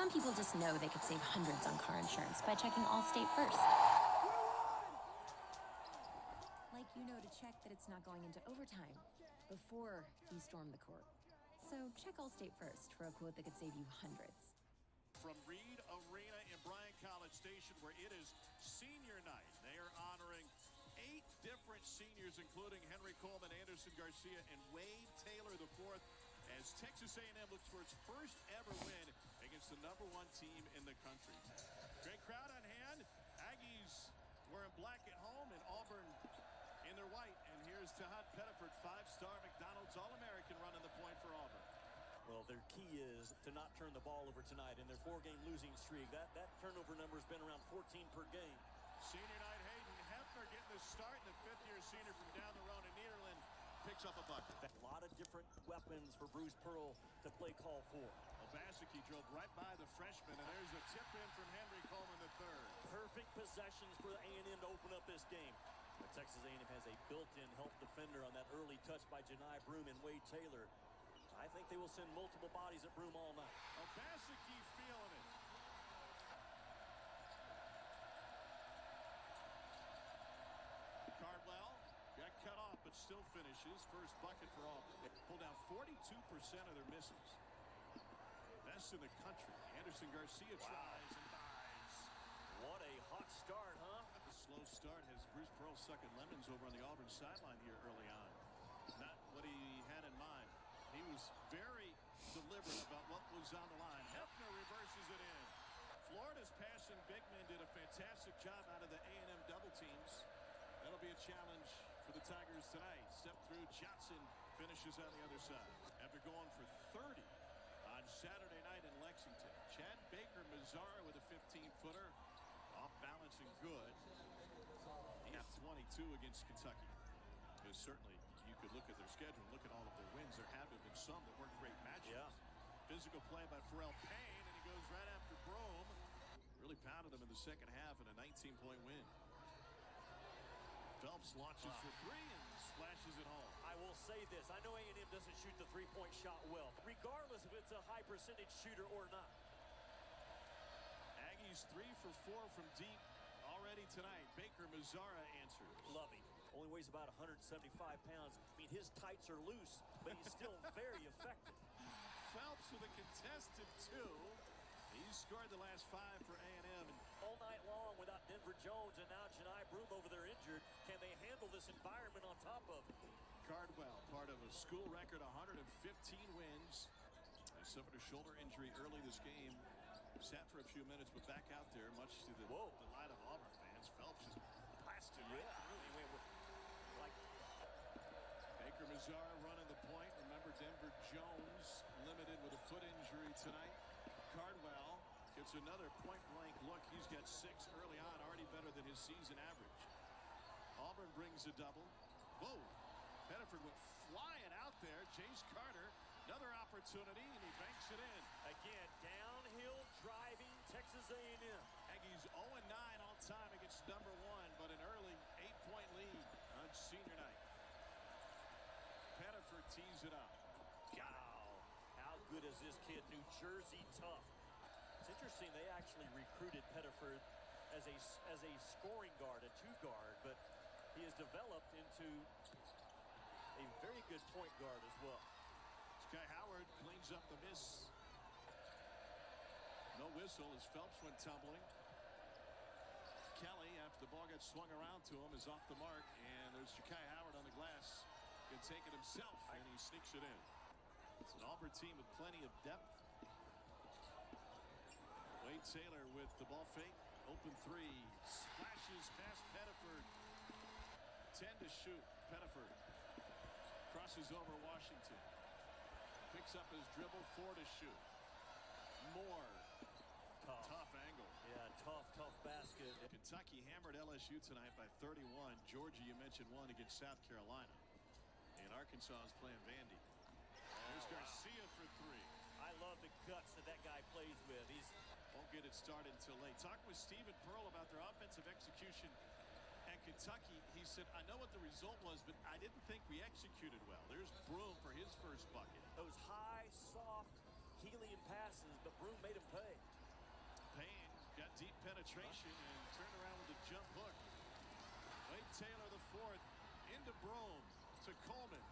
Some people just know they could save hundreds on car insurance by checking Allstate first. Like you know to check that it's not going into overtime before you storm the court. So check Allstate first for a quote that could save you hundreds. From Reed Arena in Bryan College Station, where it is senior night. They are honoring 8 different seniors, including Henry Coleman, Anderson Garcia, and Wade Taylor IV, as Texas A&M looks for its first ever win against the #1 team in the country. Great crowd on hand. Aggies wearing black at home, and Auburn in their white. And here's Tahad Pettiford, 5-star McDonald's All-American, running the point for Auburn. Well, their key is to not turn the ball over tonight in their 4-game losing streak. That turnover number has been around 14 per game. Senior night, Hayden Hefner getting the start, and the 5th-year senior from down the road in Nederland picks up a bucket. A lot of different weapons for Bruce Pearl to play call for. Obaseki drove right by the freshman, and there's a tip in from Henry Coleman III. Perfect possessions for the A&M to open up this game. But Texas A&M has a built-in help defender on that early touch by Johni Broome and Wade Taylor. I think they will send multiple bodies at Broome all night. Obaseki feeling it. Cardwell got cut off, but still finishes. First bucket for Auburn. Pulled down 42% of their misses. Best in the country. Anderson Garcia tries and buys. What a hot start, huh? The slow start has Bruce Pearl sucking lemons over on the Auburn sideline here early on. Not what he had in mind. He was very deliberate about what was on the line. Hefner reverses it in. Florida's passing big men did a fantastic job out of the A&M double teams. That'll be a challenge for the Tigers tonight. Step through, Johnson finishes on the other side. After going for 30 on Saturday night in Lexington, Chad Baker-Mazara with a 15-footer. Off balance and good. He had 22 against Kentucky. Because certainly you could look at their schedule and look at all of their wins. There have been some that weren't great matchups. Yeah. Physical play by Pharrell Payne, and he goes right after Broome. Really pounded him in the second half in a 19-point win. Phelps launches for 3 and splashes it home. I will say this. I know A&M doesn't shoot the 3-point shot well, regardless if it's a high percentage shooter or not. Aggies 3 for 4 from deep already tonight. Baker-Mazara answers. Love him. Only weighs about 175 pounds. I mean, his tights are loose, but he's still very effective. Phelps with a contested 2. He's scored the last 5 for A&M. All night long without Denver Jones and now Johni Broome over there injured. Can they handle this environment on top of it? Cardwell, part of a school record 115 wins. He suffered a shoulder injury early this game. Sat for a few minutes, but back out there, much to the delight of Auburn fans. Phelps just blasted right through. Like Baker-Mazara running the point. Remember, Denver Jones limited with a foot injury tonight. Cardwell gets another point-blank look. He's got 6 early on, already better than his season average. Auburn brings a double. Whoa! Pettiford went flying out there. Chase Carter, another opportunity, and he banks it in. Again, downhill driving Texas A&M. Aggies 0-9 all time against #1, but an early 8-point lead on senior night. Pettiford tees it up. Wow. How good is this kid? New Jersey tough. It's interesting they actually recruited Pettiford as a scoring guard, a 2-guard, but he has developed into a very good point guard as well. Sky Howard cleans up the miss. No whistle as Phelps went tumbling. Kelly, after the ball gets swung around to him, is off the mark, and there's Ja'Kai Howard on the glass. Can take it himself, and he sneaks it in. It's an Auburn team with plenty of depth. Wade Taylor with the ball fake. Open 3. Splashes past Pettiford. 10 to shoot. Pettiford crosses over Washington. Picks up his dribble. 4 to shoot. Moore. Tough angle. Yeah, tough basket. Kentucky hammered LSU tonight by 31. Georgia, you mentioned, won against South Carolina. And Arkansas is playing Vandy. There's Garcia for 3. I love the guts that guy plays with. He won't get it started until late. Talking with Stephen Pearl about their offensive execution at Kentucky, he said, I know what the result was, but I didn't think we executed well. There's Broome for his first bucket. Those high, soft, helium passes, but Broome made him pay. deep penetration and turn around with a jump hook. Wade Taylor, the fourth, into Brome to Coleman.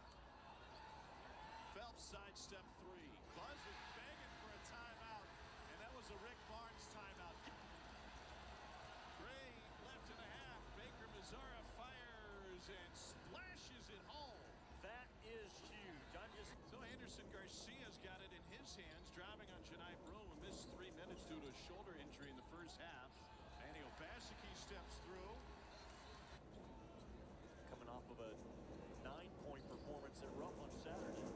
Phelps sidestep three. Buzz is begging for a timeout, and that was a Rick Barnes timeout. Gray left and a half. Baker Mazara fires and splashes it home. That is huge. So Anderson Garcia's got it in his hands, driving on Janai Brome, who missed 3 minutes due to a shoulder injury in the first half. Manny Obaseki steps through. Coming off of a 9-point performance at Rupp on Saturday.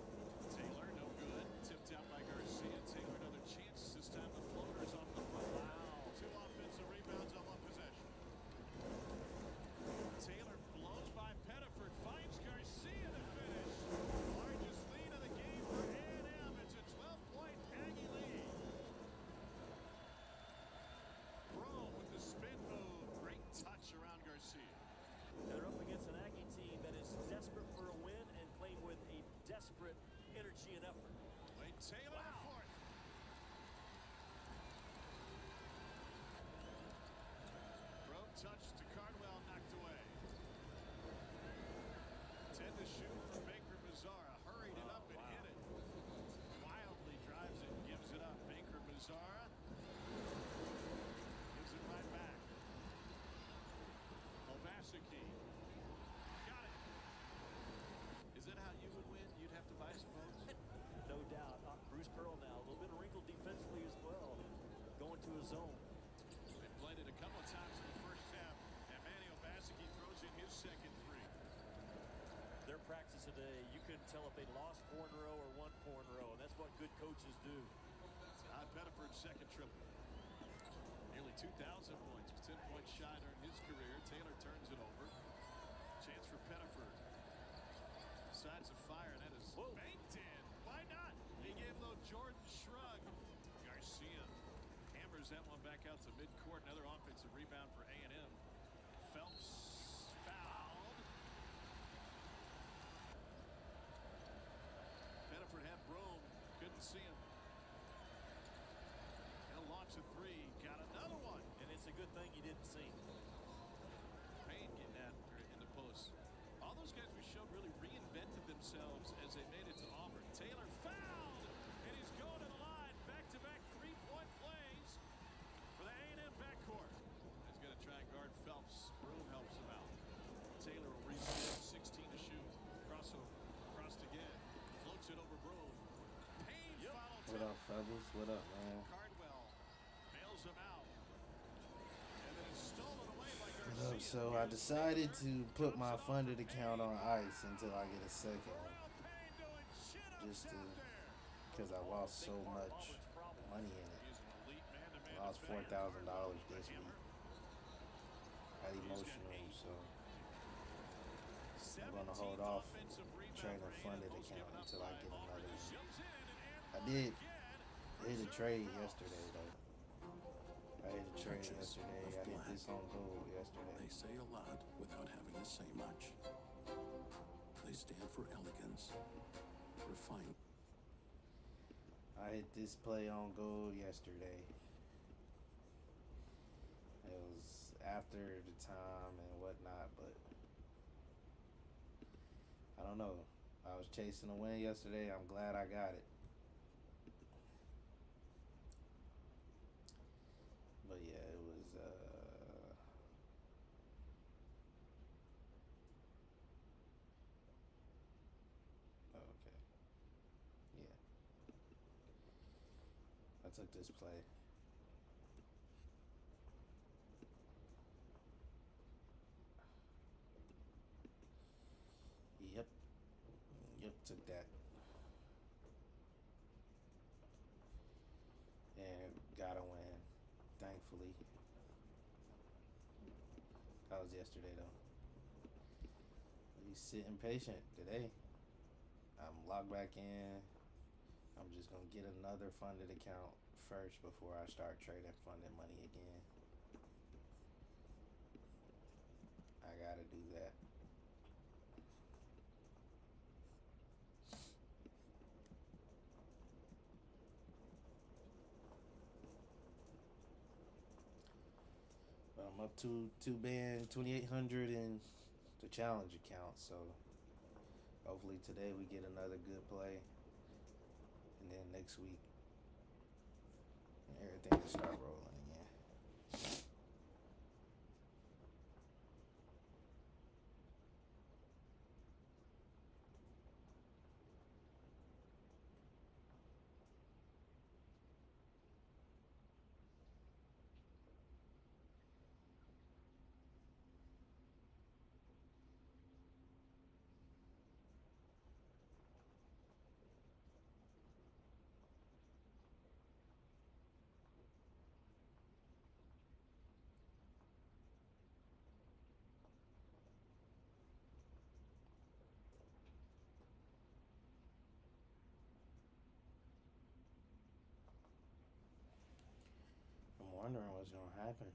Taylor, no good. Tipped out by Garcia. Taylor, another chance. This time the floater's off the front. Wow. 2 offensive rebounds on 1 possession. Taylor blows by Pettiford. Finds Garcia to finish. Largest lead of the game for A&M. It's a 12-point Aggie lead. Brome with the spin move. Great touch around Garcia. They're up against an Aggie team that is desperate for a win and playing with a desperate energy and effort. Wade Taylor, the fourth. Brome touch to Cardwell, knocked away. 10 to shoot for Baker Mazara. Hurried it up and hit it. Wildly drives it and gives it up. Baker Mazara gives it right back. Obaseki. Got it. Is that how you would win? You'd have to buy some votes? No doubt. Bruce Pearl now, a little bit wrinkled defensively as well. Going to his zone. They played it a couple of times in the first half, and Manny Obaseki throws in his second three. Their practice today, you couldn't tell if they lost 4 in a row or won 4 in a row, and that's what good coaches do. Pettiford's second triple. Nearly 2,000 points, 10 points shy during his career. Taylor turns it over. Chance for Pettiford. Decides to fire, and that is banked in. Why not? He gave a little Jordan shrug. Garcia hammers that one back out to midcourt. Another offensive rebound for A&M. Phelps fouled. Pettiford had Brome. Couldn't see him. He'll launch a three. Got another one. And it's a good thing you didn't see. Payne getting after it in the post. All those guys we showed really reinvented themselves as they made it to Auburn. Taylor fouled, and he's going to the line. Back-to-back three-point plays for the A&M backcourt. He's going to try and guard Phelps. Brome helps him out. Taylor will reset, 16 to shoot. Crossover, crossed again. Floats it over Brome. Payne follows. What up, fellas? What up, man? Cardwell bails him out. And then it's stolen away by What Garcia. up? So I decided to put my funded account on ice until I get a second one. Just to, because I lost so much money in it. I lost $4,000 this week. Got emotional, so I'm gonna hold off trading a funded account until I get another one. I did hit a trade yesterday though. I hit a trade yesterday. I hit this on gold yesterday. They say a lot without having to say much. They stand for elegance, refinement. I hit this play on gold yesterday. It was after the time and whatnot, but I don't know. I was chasing a win yesterday. I'm glad I got it. But yeah, it was okay. Yeah. I took this play. Yep, took that. And got a win, thankfully. That was yesterday, though. He's sitting patient today. I'm logged back in. I'm just going to get another funded account first before I start trading funded money again. I got to do that. I'm up to 2 band 2,800 in the challenge account. So hopefully today we get another good play, and then next week everything will start rolling again. I'm wondering what's gonna happen.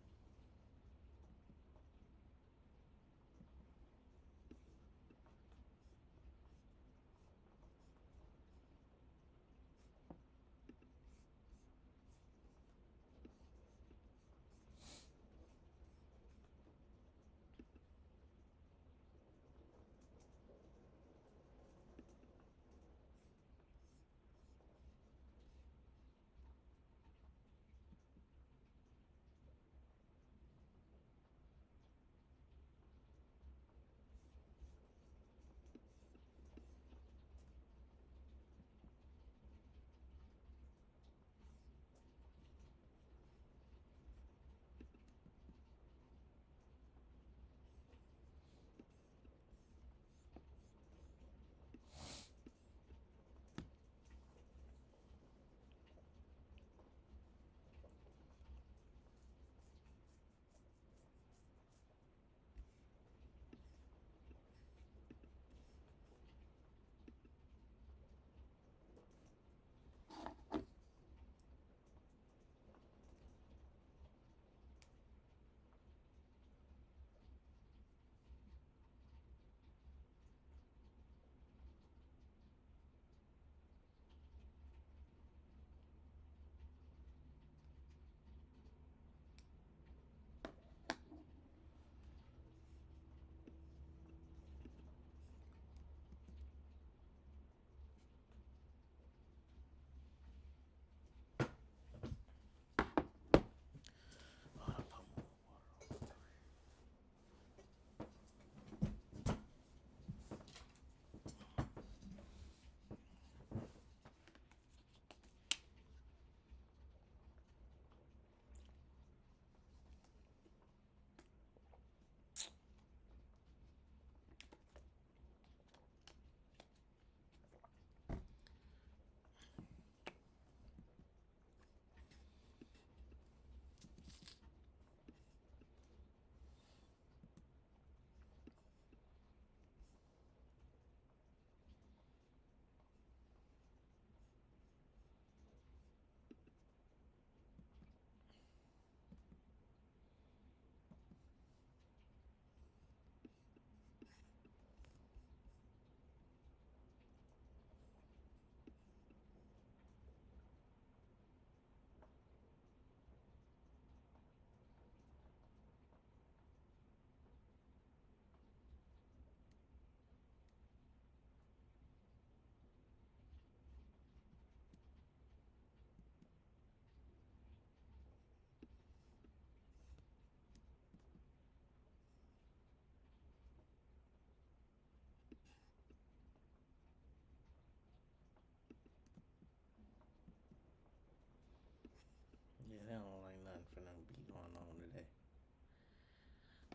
Yeah, they don't like nothing for them to be going on today.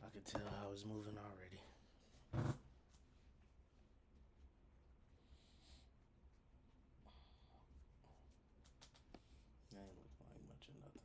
I could tell how it's moving already. They ain't looking like much of nothing.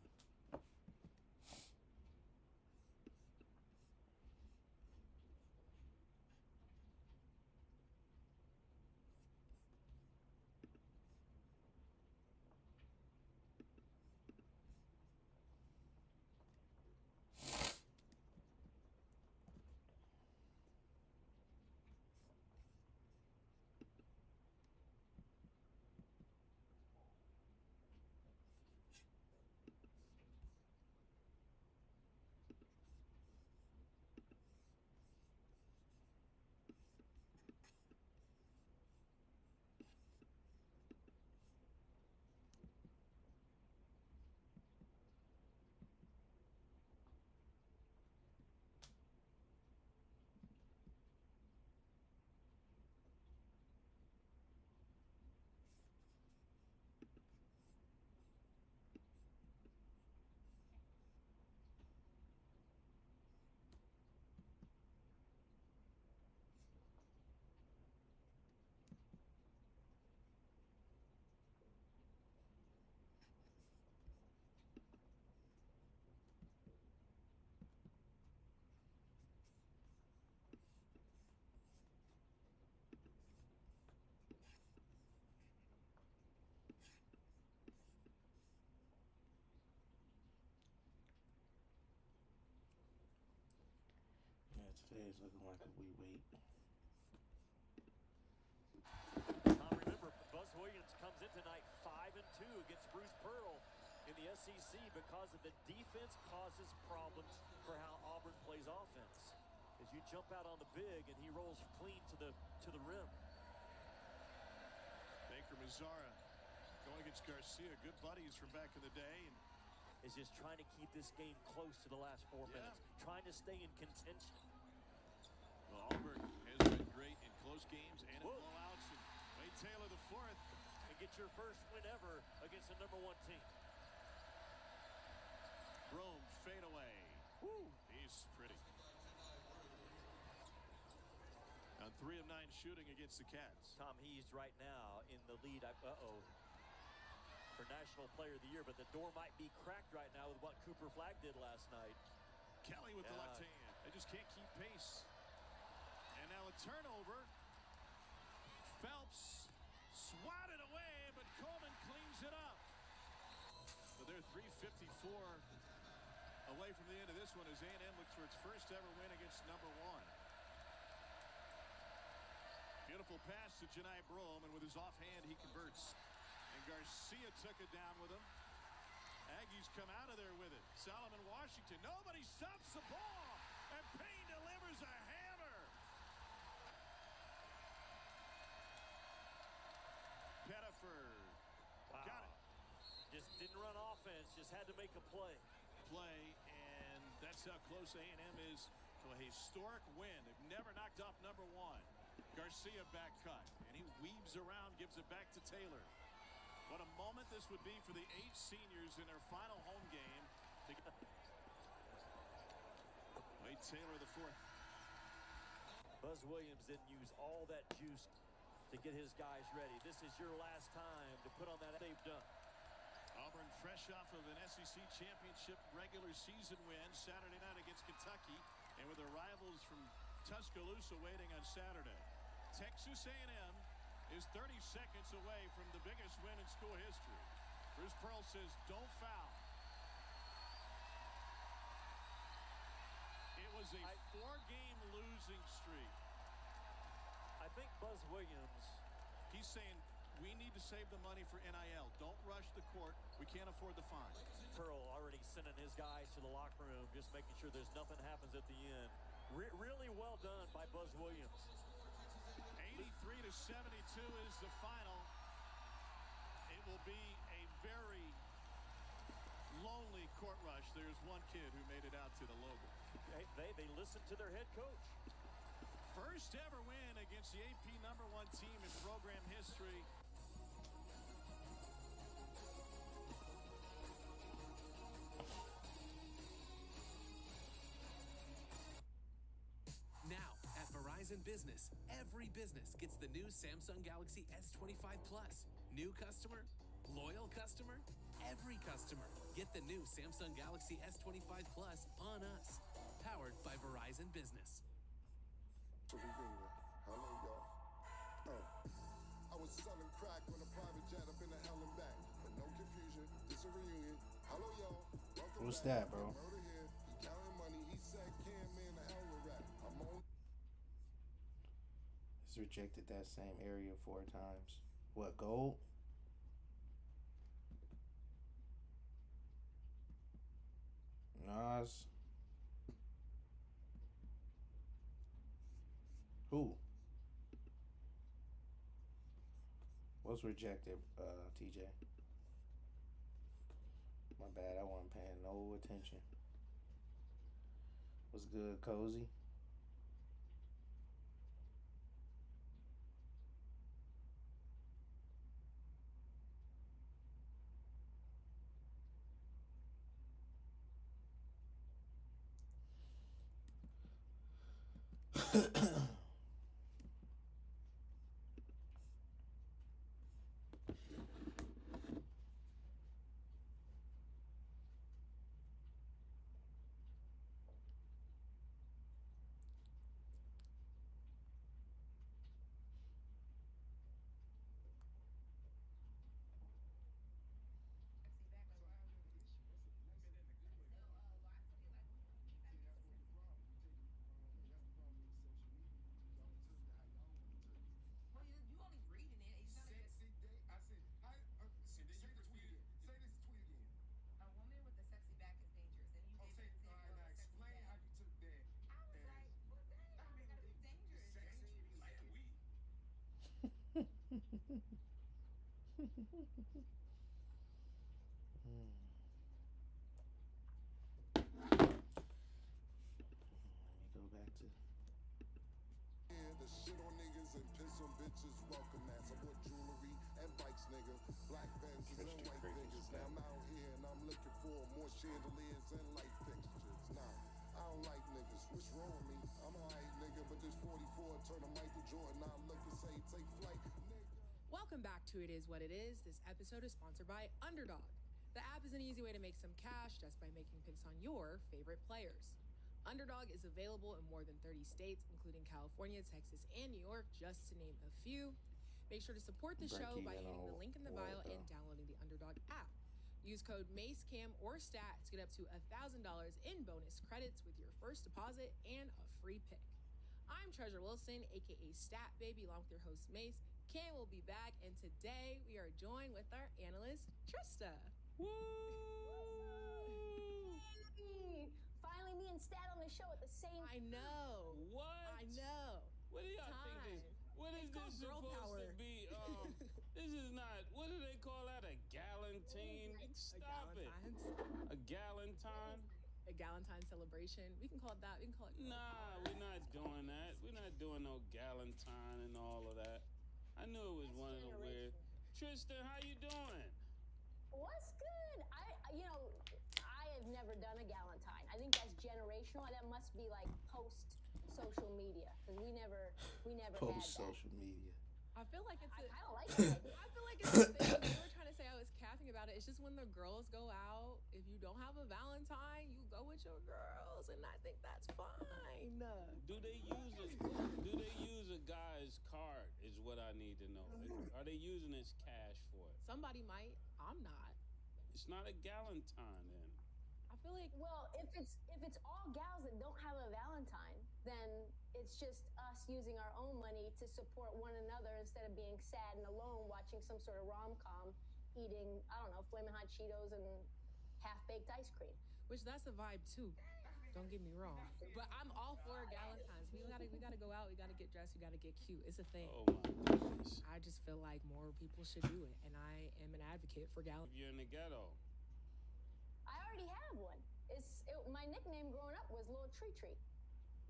Today's looking like a we wait. Remember, Buzz Williams comes in tonight 5-2 against Bruce Pearl in the SEC because of the defense causes problems for how Auburn plays offense. As you jump out on the big and he rolls clean to the rim. Baker Mazzara going against Garcia, good buddies from back in the day, and is just trying to keep this game close to the last 4 minutes, trying to stay in contention. Well, Auburn has been great in close games and in blowouts. And Wade Taylor the fourth. And get your first win ever against the #1 team. Broome fade away. Woo. He's pretty. On 3 of 9 shooting against the Cats. Tom He's right now in the lead. For National Player of the Year, but the door might be cracked right now with what Cooper Flagg did last night. Kelly with the left hand. They just can't keep pace. And now a turnover. Phelps swatted away, but Coleman cleans it up. So they're 3:54 away from the end of this one as A&M looks for its first ever win against #1. Beautiful pass to Johni Broome, and with his offhand he converts. And Garcia took it down with him. Aggies come out of there with it. Solomon Washington. Nobody stops the ball. And Payne delivers a hammer. Pettiford. Wow. Got it. Just didn't run offense. Just had to make a play. And that's how close A&M is to a historic win. They've never knocked off #1. Garcia back cut. And he weaves around, gives it back to Taylor. What a moment this would be for the 8 seniors in their final home game. Wade Taylor the fourth. Buzz Williams didn't use all that juice to get his guys ready. This is your last time to put on that they've done. Auburn fresh off of an SEC championship regular season win Saturday night against Kentucky, and with their rivals from Tuscaloosa waiting on Saturday. Texas A&M is 30 seconds away from the biggest win in school history. Bruce Pearl says don't foul. It was a 4-game losing streak. I think Buzz Williams, he's saying we need to save the money for NIL. Don't rush the court. We can't afford the fine. Pearl already sending his guys to the locker room, just making sure there's nothing happens at the end. Really well done by Buzz Williams. 83-72 is the final. It will be a very lonely court rush. There's one kid who made it out to the logo. They listened to their head coach. First ever win against the AP #1 team in program history. Now, at Verizon Business, every business gets the new Samsung Galaxy S25 Plus. New customer, loyal customer, every customer. Get the new Samsung Galaxy S25 Plus on us. Powered by Verizon Business. Hello, y'all. I was selling crack on a private jet up in the hell and back. But no confusion, this a reunion. Hello, y'all. Welcome What's back. that, bro? Murder here. He counting money. He said, "Cam, man, the hell with rap." I'm on. It's rejected that same area 4 times. What, gold? Nas. Who? What's rejected, TJ? My bad, I wasn't paying no attention. What's good, Cozy? Let me go back to. Yeah, the shit on niggas and piss on bitches. Welcome ass. I bought jewelry and bikes, nigga. Black Benzes and Christian white Kirk is figures. Now back. I'm out here and I'm looking for more chandeliers and light fixtures. Nah, I don't like niggas. What's wrong with me? I'm alright, nigga, but this 44 turn a Michael Jordan. I look and say, take flight, nigga. Welcome back to It Is What It Is. This episode is sponsored by Underdog. The app is an easy way to make some cash just by making picks on your favorite players. Underdog is available in more than 30 states, including California, Texas, and New York, just to name a few. Make sure to support the Break show by even hitting the on link in the what, bio and though? downloading the Underdog app. Use code MACECAM or STAT to get up to $1,000 in bonus credits with your first deposit and a free pick. I'm Treasure Wilson, aka Stat Baby, along with your host Mace. Cam will be back, and today we are joined with our analyst Trista. Hey, finally me and Stat on the show at the same I know. What? I know. What do y'all think this? What is It's called this girl supposed power. to be? This is not. What do they call that? A galantine? Stop it. A galantine? A Galentine celebration. We can call it that. We can call it. Nah, we're not doing that. We're not doing no galantine and all of that. I knew it was That's one of the weird. generational. Tristan, how you doing? What's good? I have never done a Galentine. I think that's generational. That must be like post social media because we never Post had that. social media. I feel like it's. I A, kind of like that idea. I feel like it's a thing. You were trying to say I was capping about it. It's just when the girls go out. If you don't have a Valentine, you go with your girls, and I think that's fine. Do they use a guy's card? Is what I need to know. Are they using his cash for it? Somebody might. I'm not. It's not a galantine then. I feel like Well, if it's all gals that don't have a Valentine, then it's just us using our own money to support one another instead of being sad and alone watching some sort of rom-com, eating Flamin' Hot Cheetos and half-baked ice cream. which that's a vibe too. Don't get me wrong, but I'm all for Galentine's. We gotta go out. We gotta get dressed. We gotta get cute. It's a thing. Oh my goodness. I just feel like more people should do it, and I am an advocate for If Galentine. you're in the ghetto. I already have one. My nickname growing up was Little Tree Tree.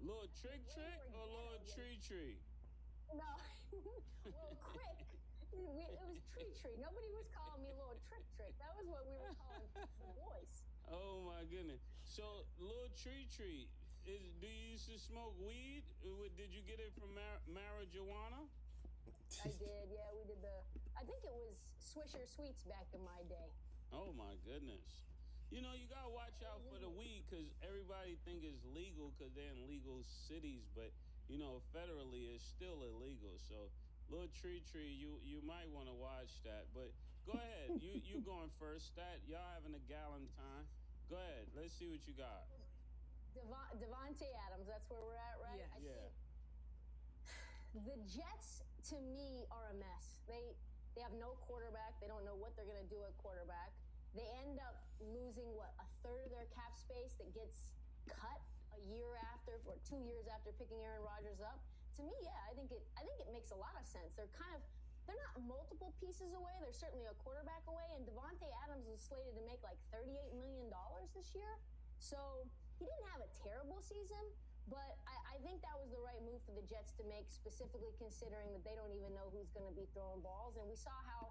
Lord Trick Trick or Lord Tree Tree? No, Little Crick. It was Tree Tree. Nobody was calling me Little Trick Trick. That was what we were calling the boys. Oh my goodness. So Lord Tree Tree, do you used to smoke weed? Did you get it from marijuana? I did, yeah. We did I think it was Swisher Sweets back in my day. Oh my goodness. You know, you gotta watch out for the weed because everybody think it's legal because they're in legal cities, but you know, federally it's still illegal. So, Lord Tree Tree, you might want to watch that. But go ahead, you going first. Stat, y'all having a galentine. Go ahead, let's see what you got. Devontae Adams, that's where we're at, right? Yes. I Yeah. think the Jets, to me, are a mess. They have no quarterback. They don't know what they're going to do at quarterback. They end up losing, a third of their cap space that gets cut a year after or 2 years after picking Aaron Rodgers up. To me, yeah, I think it makes a lot of sense. They're not multiple pieces away. They're certainly a quarterback away. And Devontae Adams was slated to make like $38 million this year. So he didn't have a terrible season, but I think that was the right move for the Jets to make, specifically considering that they don't even know who's going to be throwing balls. And we saw how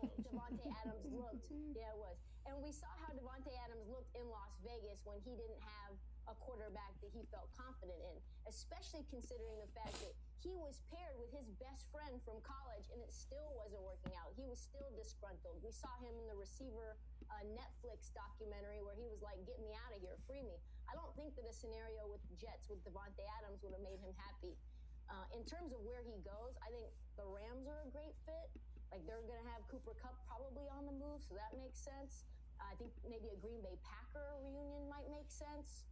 Devontae Adams looked. Yeah, it was. And we saw how Devontae Adams looked in Las Vegas when he didn't have a quarterback that he felt confident in, especially considering the fact that he was paired with his best friend from college and it still wasn't working out. He was still disgruntled. We saw him in the receiver Netflix documentary where he was like, "Get me out of here, free me." I don't think that a scenario with the Jets with Devontae Adams would have made him happy. In terms of where he goes, I think the Rams are a great fit. Like, they're going to have Cooper Kupp probably on the move, so that makes sense. I think maybe a Green Bay Packer reunion might make sense.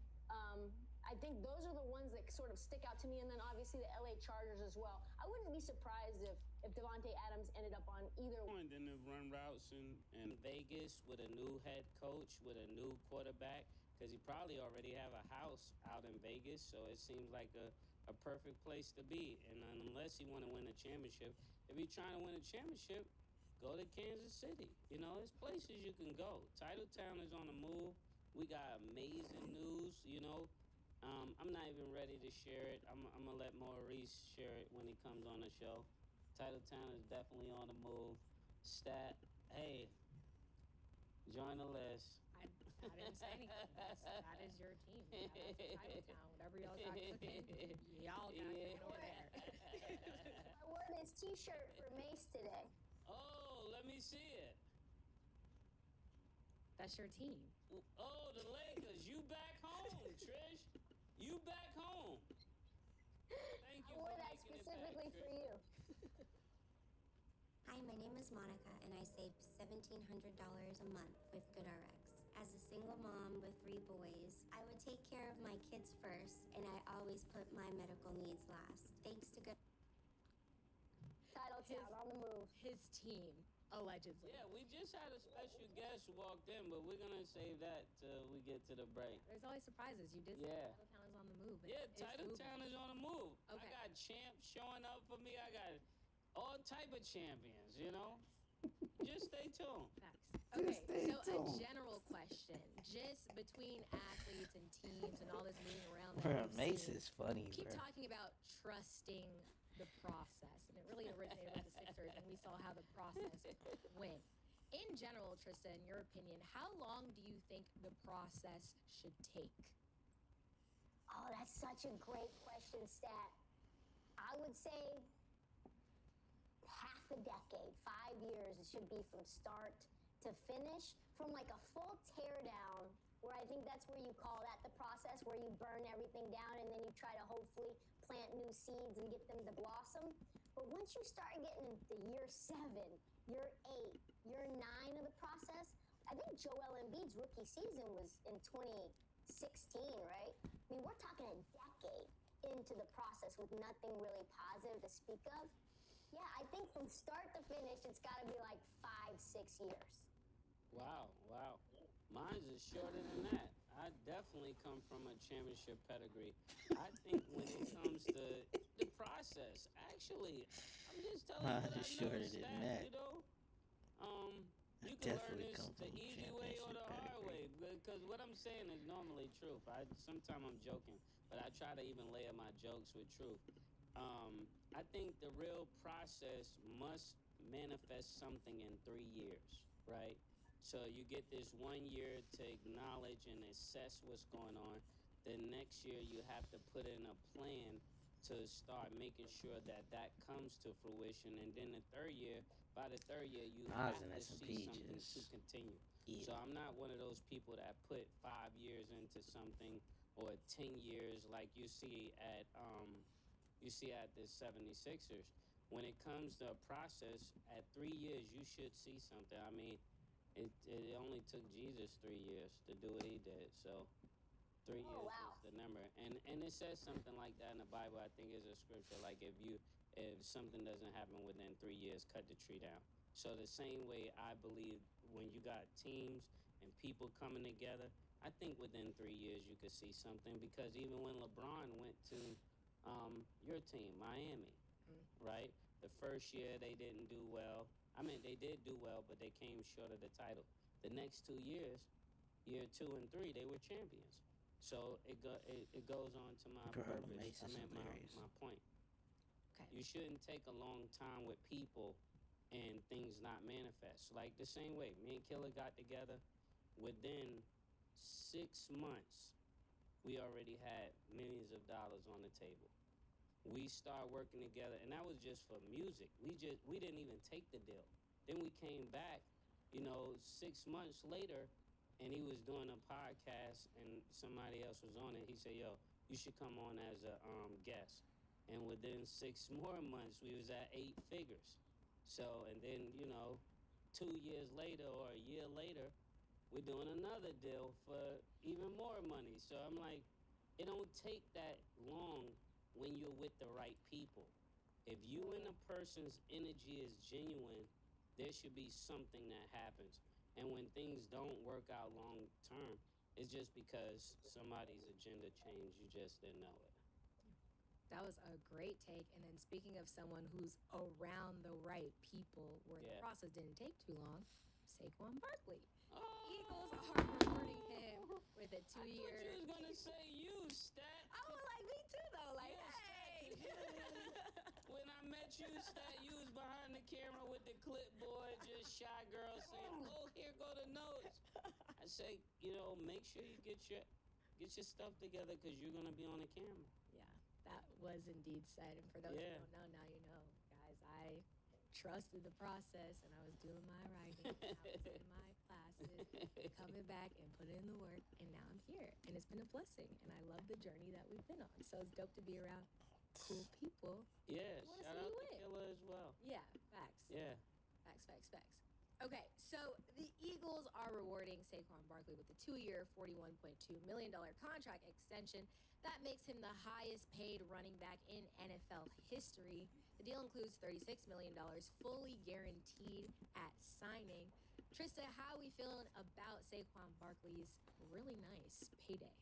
I think those are the ones that sort of stick out to me, and then obviously the LA Chargers as well. I wouldn't be surprised if Devontae Adams ended up on either one. And then they run routes and Vegas with a new head coach, with a new quarterback, because he probably already have a house out in Vegas, so it seems like a perfect place to be. And unless he want to win a championship, if you're trying to win a championship, go to Kansas City. You know, there's places you can go. Titletown is on the move. We got amazing news, you know. I'm not even ready to share it. I'm going to let Maurice share it when he comes on the show. Titletown is definitely on the move. Stat, hey, join the list. I didn't say anything. That is your team. That's Titletown. Whatever y'all got cooking, y'all got cooking over there. I wore this T-shirt for Mace today. Oh, let me see it. That's your team. Oh, the Lakers. You back home, Trish. You back home. Thank you I wore for that making it specifically back, for Trish. you. Hi, my name is Monica, and I saved $1,700 a month with GoodRx. As a single mom with 3 boys, I would take care of my kids first, and I always put my medical needs last. Thanks to Good. Titletown on the move. His team, allegedly. Yeah, we just had a special guest who walked in, but we're going to save that till we get to the break. There's always surprises. You did say Yeah. Titletown is on the move. Yeah, It's Titletown moving. is on the move. Okay. I got champs showing up for me. I got all type of champions, you know? Just stay tuned. Facts. Okay, stay so a tuned. general question, just between athletes and teams and all this moving around. that Bro, we've Mace seen, is funny, we keep bro. talking about trusting the process, and it really originated with the Sixers, and we saw how the process went. In general, Trista, in your opinion, how long do you think the process should take? Oh, that's such a great question, Stat. I would say half a decade, 5 years. It should be from start to finish. From like a full teardown, where I think that's where you call that the process, where you burn everything down and then you try to hopefully plant new seeds and get them to blossom. But once you start getting into year 7, year 8, year 9 of the process, I think Joel Embiid's rookie season was in 2016, right? I mean, we're talking a decade into the process with nothing really positive to speak of. Yeah, I think from start to finish, it's got to be like 5-6 years. Wow. Mine's is shorter than that. I definitely come from a championship pedigree. I think when it comes to the process, actually, I'm just telling you Mine's what I is shorter noticed than that, that. you know? You I can learn definitely this come the from a easy way or the championship hard way. pedigree. Because what I'm saying is normally truth. Sometimes I'm joking, but I try to even layer my jokes with truth. I think the real process must manifest something in 3 years, right? So you get this 1 year to acknowledge and assess what's going on. The next year you have to put in a plan to start making sure that that comes to fruition. And then the third year, by the third year, you Nas have and to see S&P something just to continue. eat So it. I'm not one of those people that put 5 years into something or 10 years like you see at the 76ers. When it comes to a process, at 3 years you should see something. I mean, it only took Jesus 3 years to do what he did. So 3 years wow. is the number. And it says something like that in the Bible. I think is a scripture like if something doesn't happen within 3 years, cut the tree down. So the same way I believe when you got teams and people coming together, I think within 3 years you could see something, because even when LeBron went to your team, Miami, right? The first year they didn't do well. I mean, they did do well, but they came short of the title. The next 2 years, year 2 and 3, they were champions. So it goes on to my Bro, purpose. Mace is hilarious. My point. Okay. You shouldn't take a long time with people and things not manifest. Like the same way, me and Killer got together. Within 6 months, we already had millions of dollars on the table. We started working together, and that was just for music. We didn't even take the deal. Then we came back, 6 months later, and he was doing a podcast, and somebody else was on it. He said, "Yo, you should come on as a guest." And within 6 more months, we was at 8 figures. So, and then 2 years later or a year later, we're doing another deal for even more money. So I'm like, it don't take that long when you're with the right people. If you and a person's energy is genuine, there should be something that happens. And when things don't work out long term, it's just because somebody's agenda changed. You just didn't know it. That was a great take. And then speaking of someone who's around the right people, where the process didn't take too long, Saquon Barkley. Eagles are rewarding him with a 2-year. I thought you was gonna say you, Stat. I was like, me too, though. Like, Yeah, hey. When I met you, Stat, you was behind the camera with the clipboard, just shy girl saying, "Oh, here go the notes." I say, make sure you get your stuff together because you're gonna be on the camera. Yeah, that was indeed said. And for those who don't know, now you know, guys. I trusted the process, and I was doing my writing. I was in my classes, coming back and putting in the work, and now I'm here. And it's been a blessing, and I love the journey that we've been on. So it's dope to be around cool people. Yeah, shout out to Killer as well. Yeah, facts. Yeah. Facts. Okay, so the Eagles are rewarding Saquon Barkley with a 2-year, $41.2 million contract extension. That makes him the highest paid running back in NFL history. The deal includes $36 million fully guaranteed at signing. Trista, how are we feeling about Saquon Barkley's really nice payday?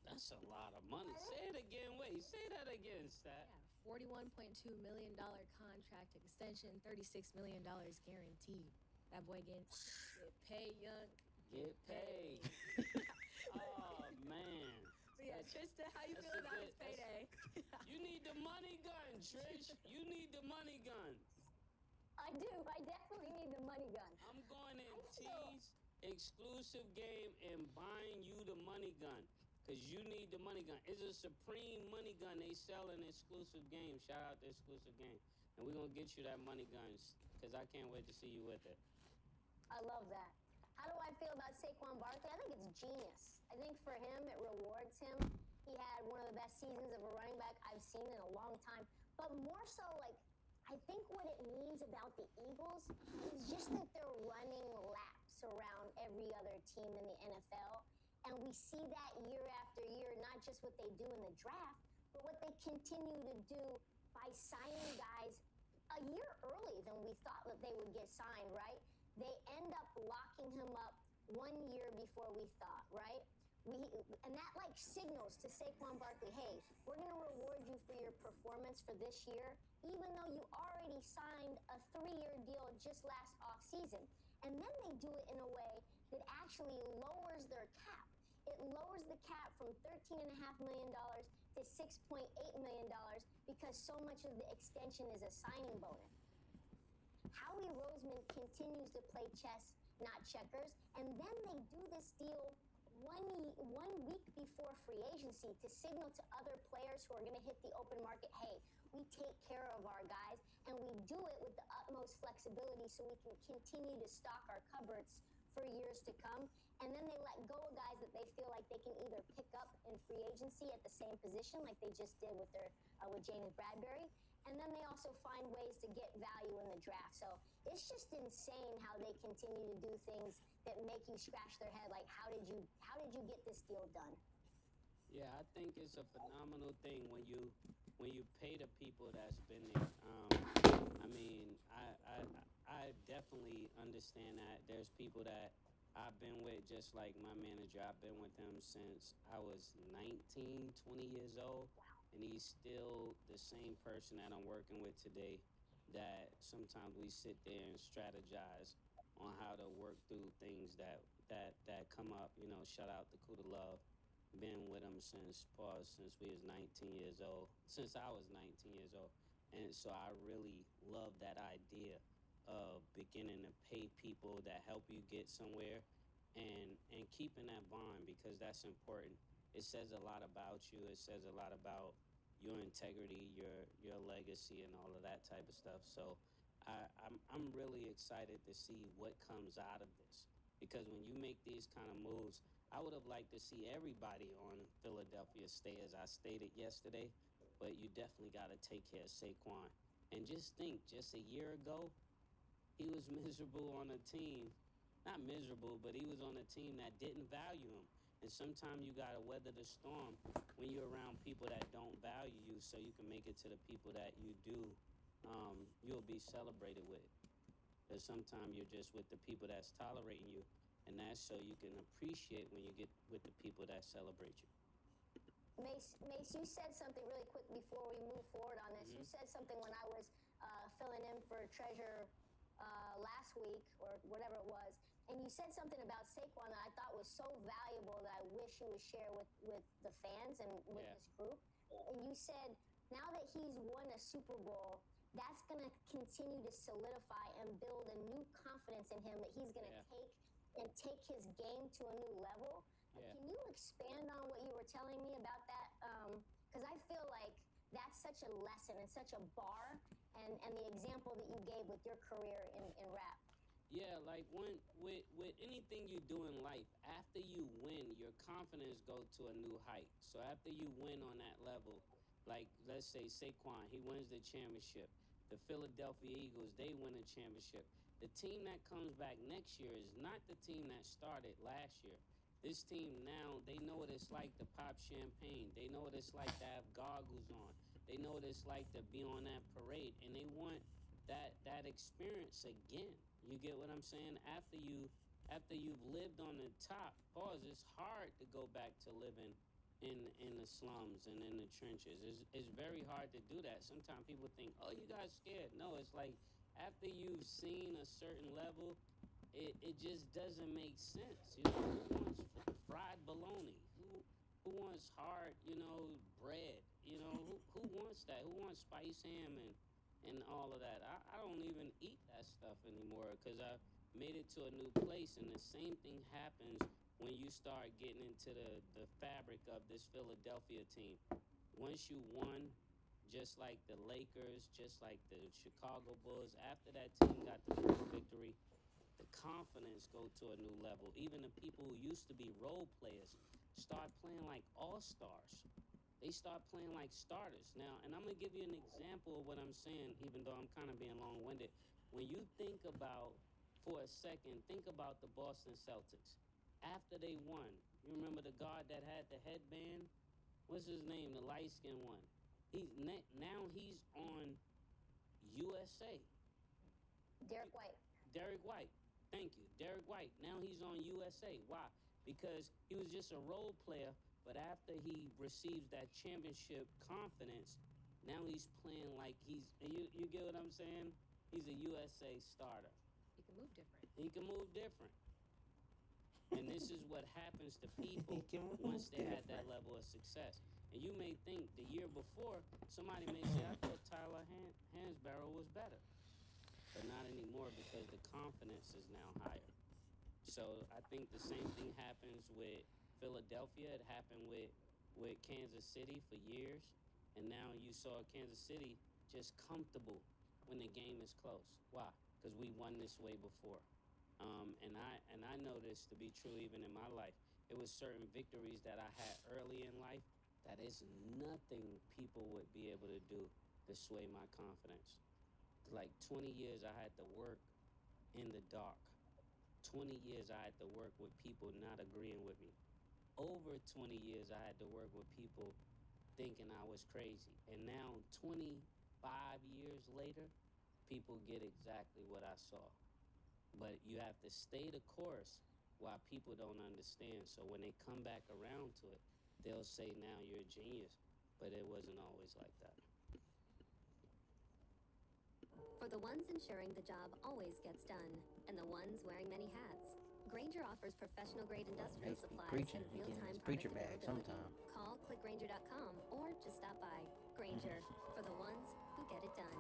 That's a lot of money. Say it again. Wait, say that again, Stat. Yeah, $41.2 million contract extension, $36 million guaranteed. That boy get paid, young. Get paid. Oh, man. So yeah, Trista, how you feel about his payday? You need the money gun, Trish. You need the money gun. I do. I definitely need the money gun. I'm going in T's exclusive game and buying you the money gun. Because you need the money gun. It's a Supreme money gun they sell in exclusive game. Shout out to exclusive game. And we're going to get you that money gun because I can't wait to see you with it. I love that. How do I feel about Saquon Barkley? I think it's genius. I think for him, it rewards him. He had one of the best seasons of a running back I've seen in a long time. But more so, I think what it means about the Eagles is just that they're running laps around every other team in the NFL. And we see that year after year, not just what they do in the draft, but what they continue to do by signing guys a year early than we thought that they would get signed, right? They end up locking him up 1 year before we thought, right? And that signals to Saquon Barkley, hey, we're going to reward you for your performance for this year, even though you already signed a 3-year deal just last offseason. And then they do it in a way that actually lowers their cap. It lowers the cap from $13.5 million to $6.8 million because so much of the extension is a signing bonus. Howie Roseman continues to play chess, not checkers, and then they do this deal one week before free agency to signal to other players who are going to hit the open market, hey, we take care of our guys, and we do it with the utmost flexibility so we can continue to stock our cupboards for years to come. And then they let go of guys that they feel like they can either pick up in free agency at the same position like they just did with James Bradberry. And then they also find ways to get value in the draft. So it's just insane how they continue to do things that make you scratch their head. Like, how did you get this deal done? Yeah, I think it's a phenomenal thing when you pay the people that's been there. I definitely understand that. There's people that I've been with, just like my manager. I've been with him since I was 19, 20 years old. And he's still the same person that I'm working with today, that sometimes we sit there and strategize on how to work through things that come up. Shout out to Kuda Love. Been with him since we was 19 years old, since I was 19 years old. And so I really love that idea of beginning to pay people that help you get somewhere and keeping that bond, because that's important. It says a lot about you. It says a lot about your integrity, your legacy, and all of that type of stuff. So I'm really excited to see what comes out of this, because when you make these kind of moves, I would have liked to see everybody on Philadelphia stay, as I stated yesterday, but you definitely got to take care of Saquon. And just think, just a year ago, he was miserable on a team. Not miserable, but he was on a team that didn't value him. And sometimes you got to weather the storm when you're around people that don't value you, so you can make it to the people that you do, you'll be celebrated with. Because sometimes you're just with the people that's tolerating you, and that's so you can appreciate when you get with the people that celebrate you. Mace, Mace, you said something really quick before we move forward on this. You said something when I was filling in for Treasure last week or whatever it was, and you said something about Saquon that I thought was so valuable that I wish you would share with the fans and with this group. And you said now that he's won a Super Bowl, that's going to continue to solidify and build a new confidence in him that he's going to take his game to a new level. Can you expand on what you were telling me about that? Because I feel like that's such a lesson and such a bar, and the example that you gave with your career in rap. Yeah, like with anything you do in life, after you win, your confidence go to a new height. So after you win on that level, like let's say Saquon, he wins the championship. The Philadelphia Eagles, they win a championship. The team that comes back next year is not the team that started last year. This team now, they know what it's like to pop champagne. They know what it's like to have goggles on. They know what it's like to be on that parade, and they want that experience again. You get what I'm saying? After you've lived on the top, it's hard to go back to living in the slums and in the trenches. It's very hard to do that. Sometimes people think, oh, you got scared. No, it's like after you've seen a certain level, it just doesn't make sense. You know, who wants fried bologna? Who wants hard, bread? Who wants that? Who wants spice ham and all of that? I don't even eat that stuff anymore because I made it to a new place, and the same thing happens when you start getting into the fabric of this Philadelphia team. Once you won, just like the Lakers, just like the Chicago Bulls, after that team got the first victory, the confidence go to a new level. Even the people who used to be role players start playing like all-stars. They start playing like starters. Now, and I'm going to give you an example of what I'm saying, even though I'm kind of being long-winded. When you think about, for a second, think about the Boston Celtics. After they won, you remember the guard that had the headband? What's his name? The light-skinned one. Now he's on USA. Derek White. Derek White. Thank you. Derek White. Now he's on USA. Why? Because he was just a role player, but after he receives that championship confidence, now he's playing like you get what I'm saying? He's a USA starter. He can move different. He can move different. And this is what happens to people once they had that level of success. And you may think the year before, somebody may say, I thought Tyler Hansborough was better. But not anymore because the confidence is now higher. So I think the same thing happens with Philadelphia. It happened with Kansas City for years. And now you saw Kansas City just comfortable when the game is close. Why? Because we won this way before. And I know this to be true even in my life. It was certain victories that I had early in life that is nothing people would be able to do to sway my confidence. Like 20 years I had to work in the dark. 20 years I had to work with people not agreeing with me. Over 20 years I had to work with people thinking I was crazy. And now 25 years later, people get exactly what I saw. But you have to stay the course while people don't understand. So when they come back around to it, they'll say, now you're a genius. But it wasn't always like that. For the ones ensuring the job always gets done, and the ones wearing many hats, Grainger offers professional-grade industrial supplies and real-time preacher bag availability. sometime. Call clickgrainger.com or just stop by. Grainger, for the ones who get it done.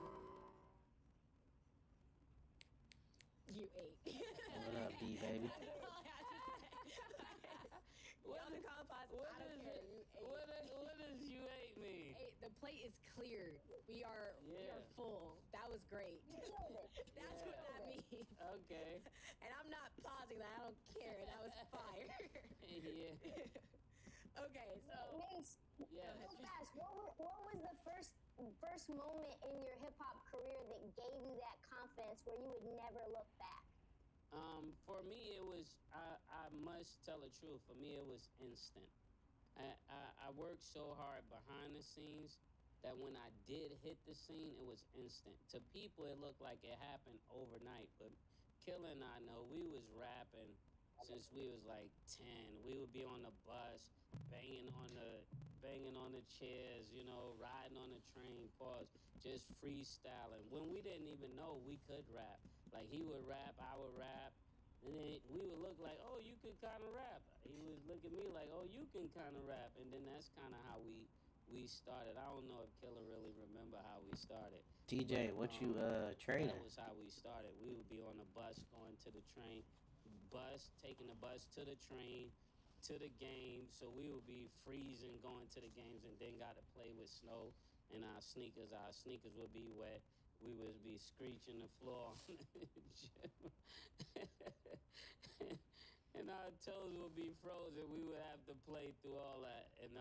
You ate. What up, B baby? Y'all can call us. I don't care. You ate. What does you ate mean? Hey, the plate is cleared. We are full. That was great. That's what that means. Okay. And I'm not pausing that. I don't care. That was fire. Yeah. Okay, so Mace, real fast, what was the first moment in your hip hop career that gave you that confidence where you would never look back? For me, it was, I must tell the truth, for me, it was instant. I worked so hard behind the scenes that when I did hit the scene, it was instant. To people, it looked like it happened overnight, but Killer and I know we was rapping since we was like 10. We would be on the bus, banging on on the chairs, you know, riding on the train, pause, just freestyling. When we didn't even know we could rap. Like, he would rap, I would rap, and then we would look like, oh, you could kind of rap. He would look at me like, oh, you can kind of rap. And then that's kind of how we started. I don't know if Killer really remember how we started. TJ, what you trading? That was how we started. We would be on the bus going to the train, taking the bus to the train, to the game. So we would be freezing going to the games and then got to play with snow in our sneakers. Our sneakers would be wet. We would be screeching the floor. And our toes would be frozen. We would have to play through all that. And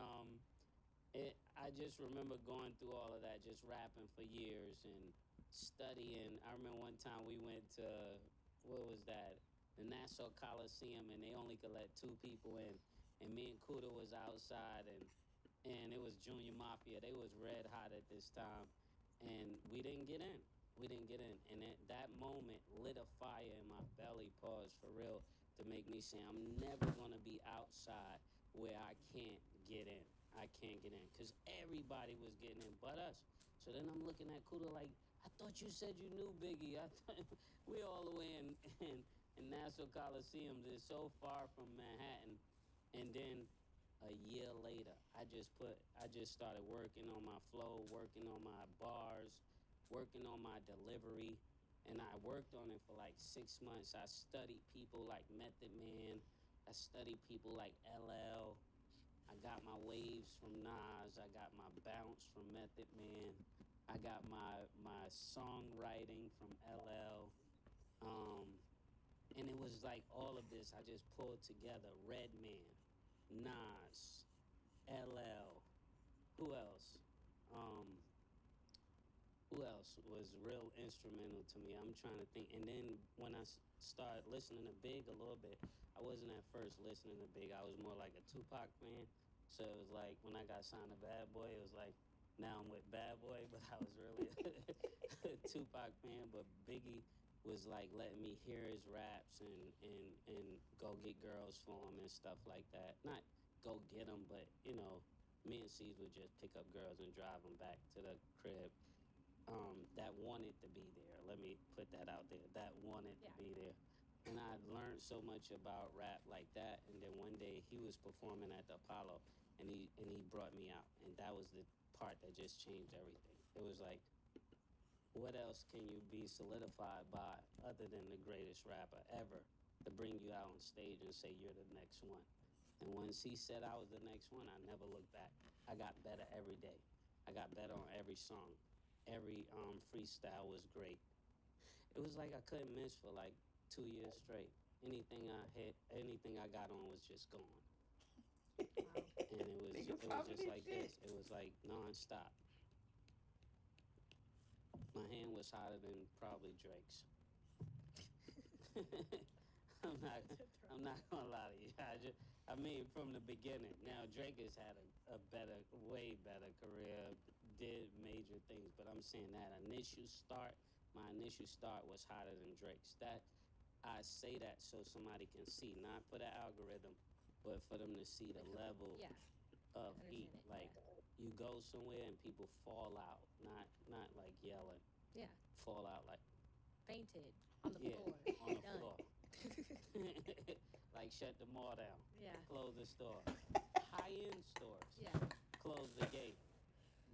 I just remember going through all of that, just rapping for years and studying. I remember one time we went to, what was that? The Nassau Coliseum, and they only could let 2 people in. And me and Kuda was outside, and it was Junior Mafia. They was red hot at this time, and we didn't get in. And at that moment lit a fire in my belly, pause, for real, to make me say, I'm never going to be outside where I can't get in. I can't get in, because everybody was getting in but us. So then I'm looking at Kuda like, I thought you said you knew Biggie. I thought we're all the way in Nassau Coliseum. It's so far from Manhattan. And then a year later, I just started working on my flow, working on my bars, working on my delivery. And I worked on it for like 6 months. I studied people like Method Man. I studied people like LL. I got my waves from Nas. I got my bounce from Method Man. I got my songwriting from LL. And it was like all of this I just pulled together. Redman, Nas, LL. Who else? Who else was real instrumental to me? I'm trying to think. And then when I started listening to Big a little bit, I wasn't at first listening to Big. I was more like a Tupac fan. So it was like when I got signed to Bad Boy, it was like now I'm with Bad Boy, but I was really a Tupac fan. But Biggie was like letting me hear his raps and go get girls for him and stuff like that. Not go get them, but you know, me and C's would just pick up girls and drive them back to the crib. That wanted to be there. Let me put that out there. That wanted to be there. And I learned so much about rap like that. And then one day he was performing at the Apollo, and he brought me out. And that was the part that just changed everything. It was like, what else can you be solidified by other than the greatest rapper ever to bring you out on stage and say you're the next one? And once he said I was the next one, I never looked back. I got better every day. I got better on every song. Every freestyle was great. It was like I couldn't miss for like 2 years straight. Anything I hit, anything I got on was just gone. And it was just like this. It was like nonstop. My hand was hotter than probably Drake's. I'm not gonna lie to you. I mean, from the beginning. Now Drake has had a way better career, did major things, but I'm saying that my initial start was hotter than Drake's. That I say that so somebody can see, not for the algorithm, but for them to see the level of heat. Like you go somewhere and people fall out, not like yelling. Yeah. Fall out like fainted on the floor. On the floor. Like shut the mall down. Yeah. Close the store. High-end stores. Yeah. Close the gate.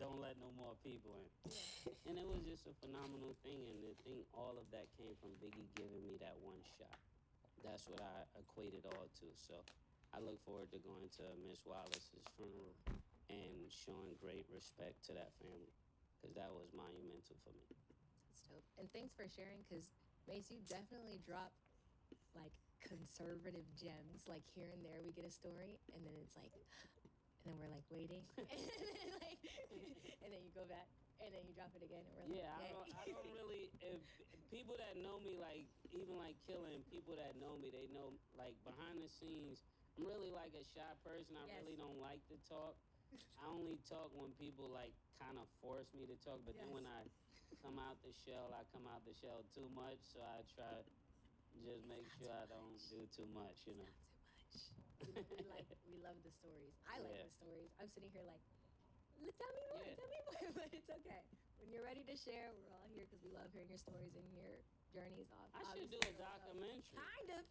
Don't let no more people in. Yeah. And it was just a phenomenal thing. And I think all of that came from Biggie giving me that one shot. That's what I equate it all to. So I look forward to going to Miss Wallace's funeral and showing great respect to that family, because that was monumental for me. That's dope. And thanks for sharing, because Mace, you definitely drop like conservative gems. Like here and there we get a story, and then it's like, and then we're like waiting, and then you go back, and then you drop it again, and we're like, I don't really. If people that know me, like even like Killing, people that know me, they know like behind the scenes, I'm really like a shy person. I really don't like to talk. I only talk when people like kind of force me to talk. But then when I come out the shell, I come out the shell too much. So I try just make sure I don't do too much, Not too much. We love the stories. I like the stories. I'm sitting here like, Tell me more. Yeah. Tell me more. But it's okay. When you're ready to share, we're all here because we love hearing your stories and your journeys off. I should do a documentary. Kind of.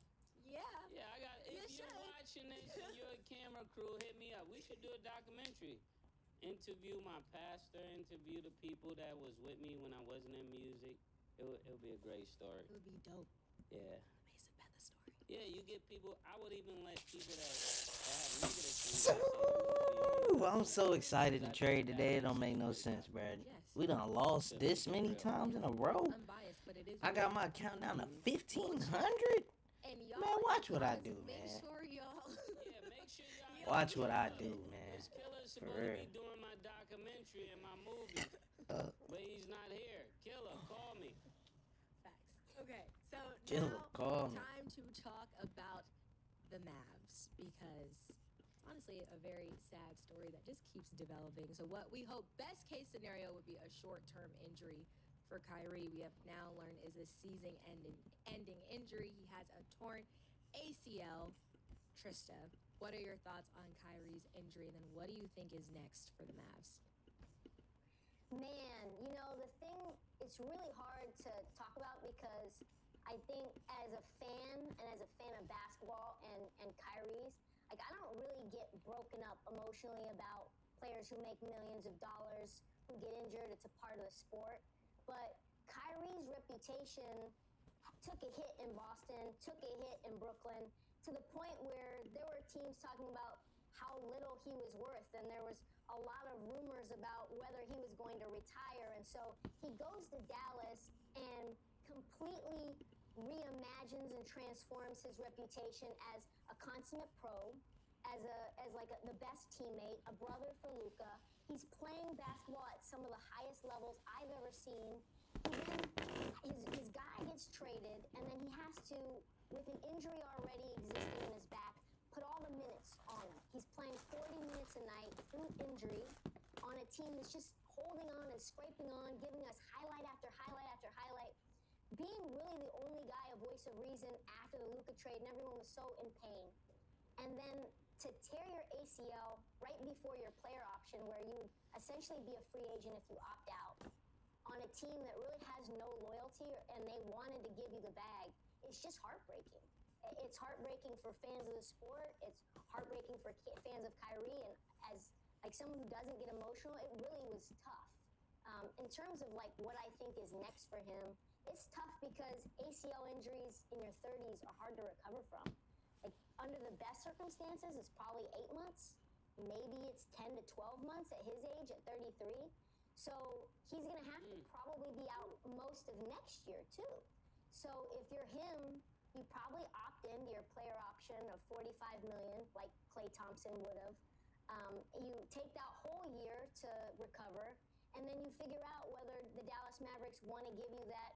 Yeah. Yeah, I got. If you're watching this and you're a camera crew, hit me up. We should do a documentary. Interview my pastor. Interview the people that was with me when I wasn't in music. It'll be a great story. It would be dope. Yeah. Mason Bella story. Yeah, you get people. I would even let people that have negative things. Ooh, I'm so excited to trade today. It don't make no sense, bro. We done lost this many times in a row. Unbiased, but it is. I got my account down to 1,500. And y'all, Man, watch what I do, make man. sure y'all. Yeah, make sure y'all. Watch what I do, man. Killer's For supposed to real. be doing my documentary and my movie, but he's not here. Killer, call me. Facts. Okay, so Killer, now call me. time to talk about the Mavs because it's honestly a very sad story that just keeps developing. So what we hope best case scenario would be a short-term injury for Kyrie. We have now learned is a season-ending injury. He has a torn ACL. Trista, what are your thoughts on Kyrie's injury, and then what do you think is next for the Mavs? Man, you know, the thing, it's really hard to talk about because I think as a fan and as a fan of basketball and Kyrie's, like I don't really get broken up emotionally about players who make millions of dollars, who get injured. It's a part of the sport. But Kyrie's reputation took a hit in Boston, took a hit in Brooklyn, to the point where there were teams talking about how little he was worth, and there was a lot of rumors about whether he was going to retire. And so he goes to Dallas and completely reimagines and transforms his reputation as a consummate pro, as the best teammate, a brother for Luka. He's playing basketball at some of the highest levels I've ever seen. His guy gets traded, and then he has to, with an injury already existing in his back, put all the minutes on him. He's playing 40 minutes a night through injury on a team that's just holding on and scraping on, giving us highlight after highlight after highlight. Being really the only guy, a voice of reason after the Luka trade, and everyone was so in pain. And then to tear your ACL right before your player option, where you would essentially be a free agent if you opt out, on a team that really has no loyalty and they wanted to give you the bag, it's just heartbreaking. It's heartbreaking for fans of the sport. It's heartbreaking for fans of Kyrie. And as like someone who doesn't get emotional, it really was tough. In terms of like what I think is next for him, it's tough because ACL injuries in your 30s are hard to recover from. Like under the best circumstances, it's probably 8 months. Maybe it's 10 to 12 months at his age at 33. So he's going to have to probably be out most of next year too. So if you're him, you probably opt into your player option of $45 million, like Klay Thompson would have. You take that whole year to recover, and then you figure out whether the Dallas Mavericks want to give you that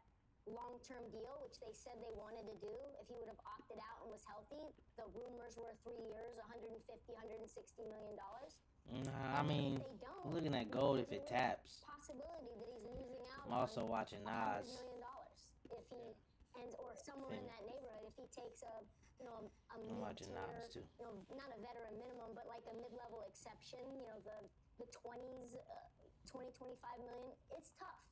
long-term deal, which they said they wanted to do. If he would have opted out and was healthy, the rumors were 3 years, $150, $160 million. Nah, I mean, looking at gold if it taps. Possibility that he's losing out. I'm also watching $100 Nas. million if he or somewhere in that neighborhood if he takes a I'm watching mid-tier, Nas too. not a veteran minimum, but like a mid-level exception. The 20s, 20, 25 million. It's tough.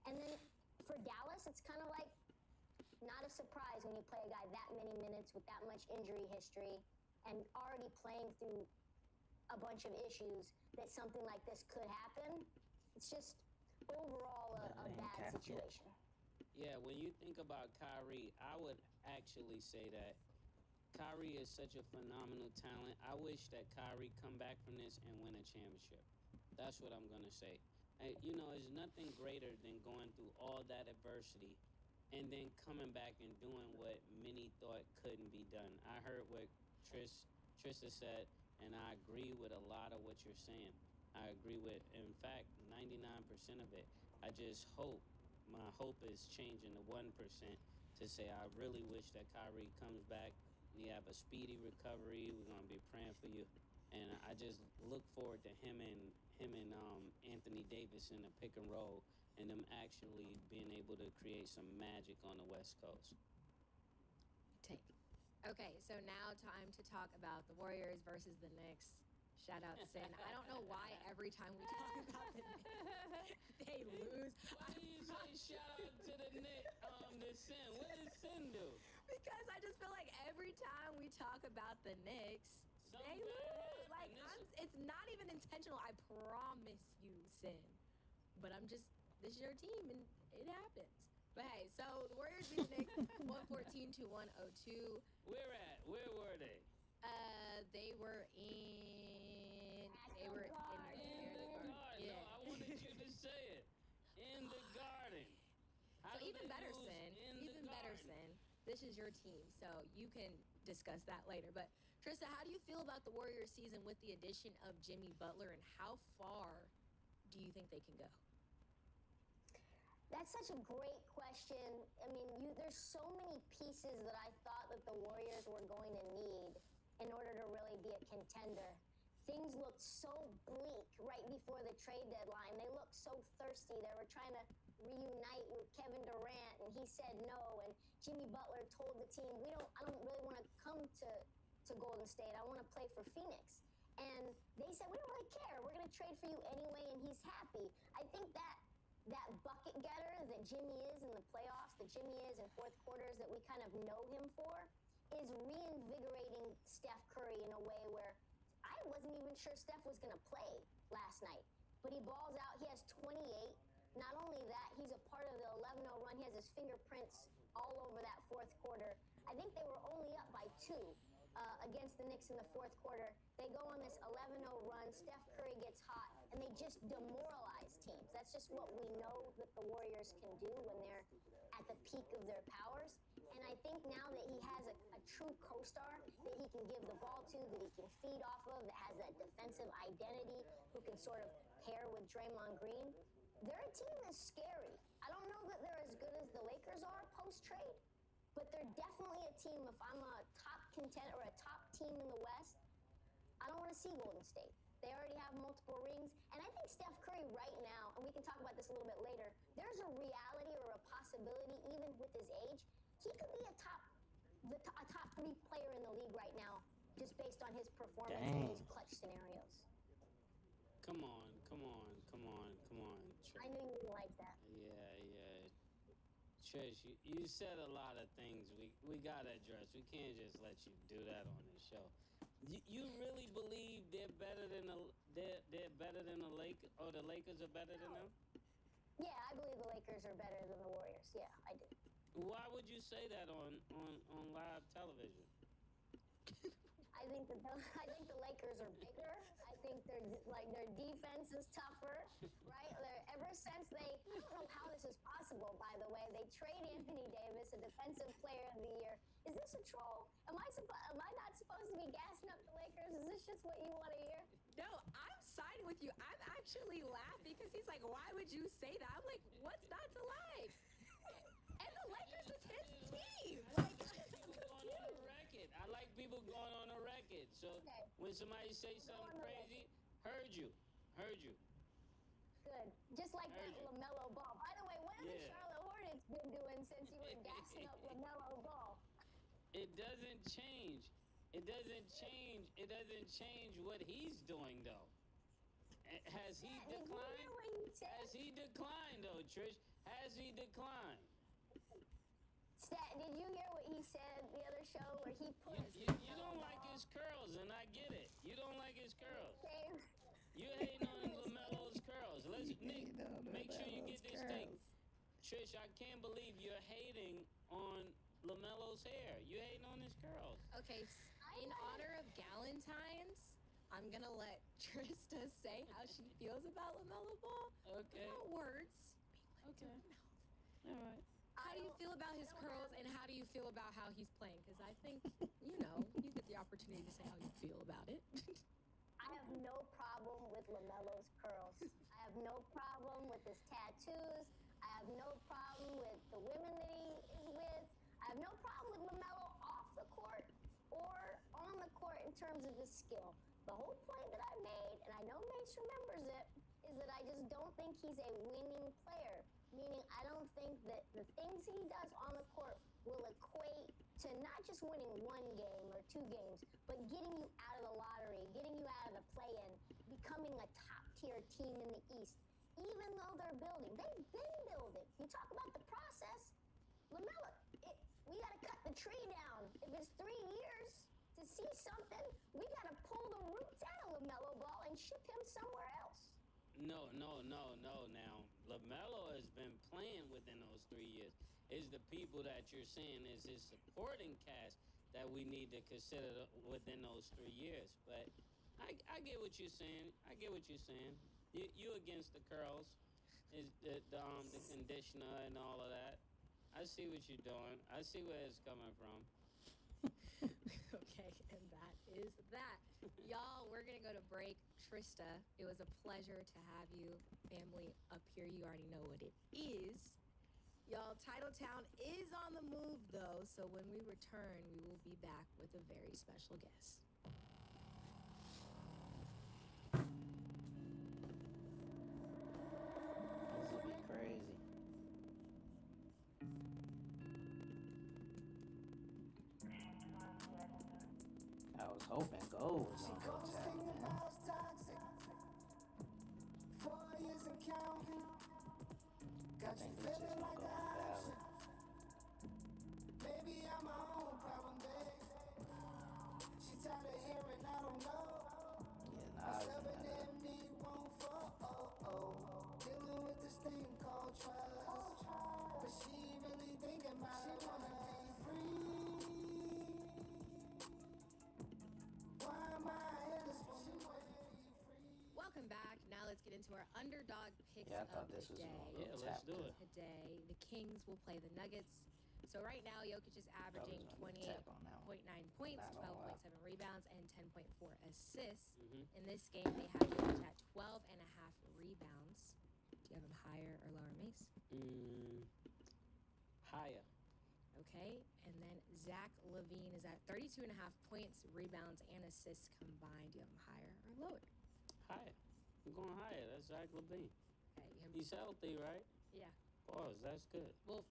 And then for Dallas, it's kind of like not a surprise when you play a guy that many minutes with that much injury history and already playing through a bunch of issues that something like this could happen. It's just overall a bad situation. Yeah, when you think about Kyrie, I would actually say that Kyrie is such a phenomenal talent. I wish that Kyrie come back from this and win a championship. That's what I'm going to say. There's nothing greater than going through all that adversity and then coming back and doing what many thought couldn't be done. I heard what Trista said, and I agree with a lot of what you're saying. I agree with, in fact, 99% of it. I just hope, my hope is changing to 1% to say I really wish that Kyrie comes back and you have a speedy recovery. We're going to be praying for you. And I just look forward to him and Anthony Davis in a pick and roll and them actually being able to create some magic on the West Coast. Okay, so now time to talk about the Warriors versus the Knicks. Shout out Sin. I don't know why every time we talk about the Knicks, they lose. Why do you say shout out to the Knicks? The Sin. What does Sin do? Because I just feel like every time we talk about the Knicks, they lose. Like, it's not even intentional. I promise you, Sin. But this is your team, and it happens. But hey, so the Warriors beat the Knicks 114 to 102. Where were they? They were in. They were in the Garden. Yeah. No, I wanted you to say it. In the Garden. So even better, Sin. Even better, Sin. This is your team, so you can discuss that later. But Trista, how do you feel about the Warriors season with the addition of Jimmy Butler, and how far do you think they can go? That's such a great question. I mean, there's so many pieces that I thought that the Warriors were going to need in order to really be a contender. Things looked so bleak right before the trade deadline. They looked so thirsty. They were trying to reunite with Kevin Durant, and he said no. And Jimmy Butler told the team, I don't really want to come to Golden State. I want to play for Phoenix. And they said, we don't really care. We're going to trade for you anyway, and he's happy. I think that bucket getter that Jimmy is in the playoffs, that Jimmy is in fourth quarters, that we kind of know him for, is reinvigorating Steph Curry in a way where I wasn't even sure Steph was going to play last night. But he balls out. He has 28. Not only that, he's a part of the 11-0 run. He has his fingerprints all over that fourth quarter. I think they were only up by 2 against the Knicks in the fourth quarter. They go on this 11-0 run. Steph Curry gets hot, and they just demoralize teams. That's just what we know that the Warriors can do when they're at the peak of their powers. And I think now that he has a true co-star that he can give the ball to, that he can feed off of, that has that defensive identity, who can sort of pair with Draymond Green, they're a team that's scary. I don't know that they're as good as the Lakers are post-trade, but they're definitely a team. If I'm a top contender or a top team in the West, I don't want to see Golden State. They already have multiple rings. And I think Steph Curry right now, and we can talk about this a little bit later, there's a reality or a possibility, even with his age, he could be a top 3 player in the league right now, just based on his performance in these clutch scenarios. Come on. I knew you would like that. Yeah. Trish, you said a lot of things we gotta address. We can't just let you do that on the show. You really believe they're better than the Lakers, or the Lakers are better than them? Yeah, I believe the Lakers are better than the Warriors. Yeah, I do. Why would you say that on live television? I think the Lakers are bigger. I think their defense is tougher, right? Ever since I don't know how this is possible, by the way. They trade Anthony Davis, a defensive player of the year. Is this a troll? Am I not supposed to be gassing up the Lakers? Is this just what you want to hear? No, I'm siding with you. I'm actually laughing because he's like, why would you say that? I'm like, what's not to like? And the Lakers is his team. I like people going on a record. So when somebody say something crazy, heard you. Good. Just like that LaMelo Ball. By the way, what have the Charlotte Hornets been doing since you were gassing up LaMelo Ball? It doesn't change. It doesn't change what he's doing, though. Has he declined? Has he declined, though, Trish? Has he declined? Stat, did you hear what he said the other show where he put you don't like his curls, and I get it. You don't like his curls. You hating on LaMelo's curls. Nick, make sure you get this thing. Trish, I can't believe you're hating on LaMelo's hair. You hating on his curls. Okay, in honor of Galentine's, I'm going to let Trista say how she feels about LaMelo Ball. Okay. No words. Okay. All right. How do you feel about his curls, and how do you feel about how he's playing? Because I think, you get the opportunity to say how you feel about it. I have no problem with LaMelo's curls. I have no problem with his tattoos. I have no problem with the women that he is with. I have no problem with LaMelo off the court or on the court in terms of his skill. The whole point that I made, and I know Mace remembers it, is that I just don't think he's a winning player. Meaning, I don't think that the things he does on the court will equate to not just winning 1 game or 2 games, but getting you out of the lottery, getting you out of the play-in, becoming a top tier team in the East, even though they're building. They've been building. You talk about the process. LaMelo, we got to cut the tree down. If it's 3 years to see something, we got to pull the roots out of LaMelo Ball and ship him somewhere else. No. Now, LaMelo has been playing within those 3 years. It's the people that you're saying is his supporting cast that we need to consider within those 3 years. But I get what you're saying. You against the curls, is the conditioner and all of that. I see what you're doing. I see where it's coming from. Okay, and that is that. Y'all, we're going to go to break. Trista, it was a pleasure to have you. Family up here, you already know what it is. Y'all, Titletown is on the move, though, so when we return, we will be back with a very special guest. This will be crazy. I was hoping gold was gonna go tap, man. 4 years and counting. I think it's just gonna go invalid. Maybe I'm my own problem, babe. She tired of hearing I don't know. Yeah, nah, I was Stubborn in me won't fall. Dealing with this thing called trust. But she really thinking about it, wanna be free. Why am I in this one? Welcome back. Now let's get into our underdog picks Yeah, I thought of this the was day. gonna go tap. Let's do it. Today, the Kings will play the Nuggets. So right now, Jokic is averaging Probably gonna tap on that one. 28.9 points, Not gonna lie. 12.7 rebounds, and 10.4 assists. Mhm. In this game, they have Jokic at 12.5 rebounds. Do you have him higher or lower, Mace? Higher. Okay, and then Zach LaVine is at 32.5 points, rebounds, and assists combined. Do you have him higher or lower? Higher. I'm going higher. That's Zach LaVine. Okay, you have him, He's healthy, right? yeah. Pause. That's good. Well,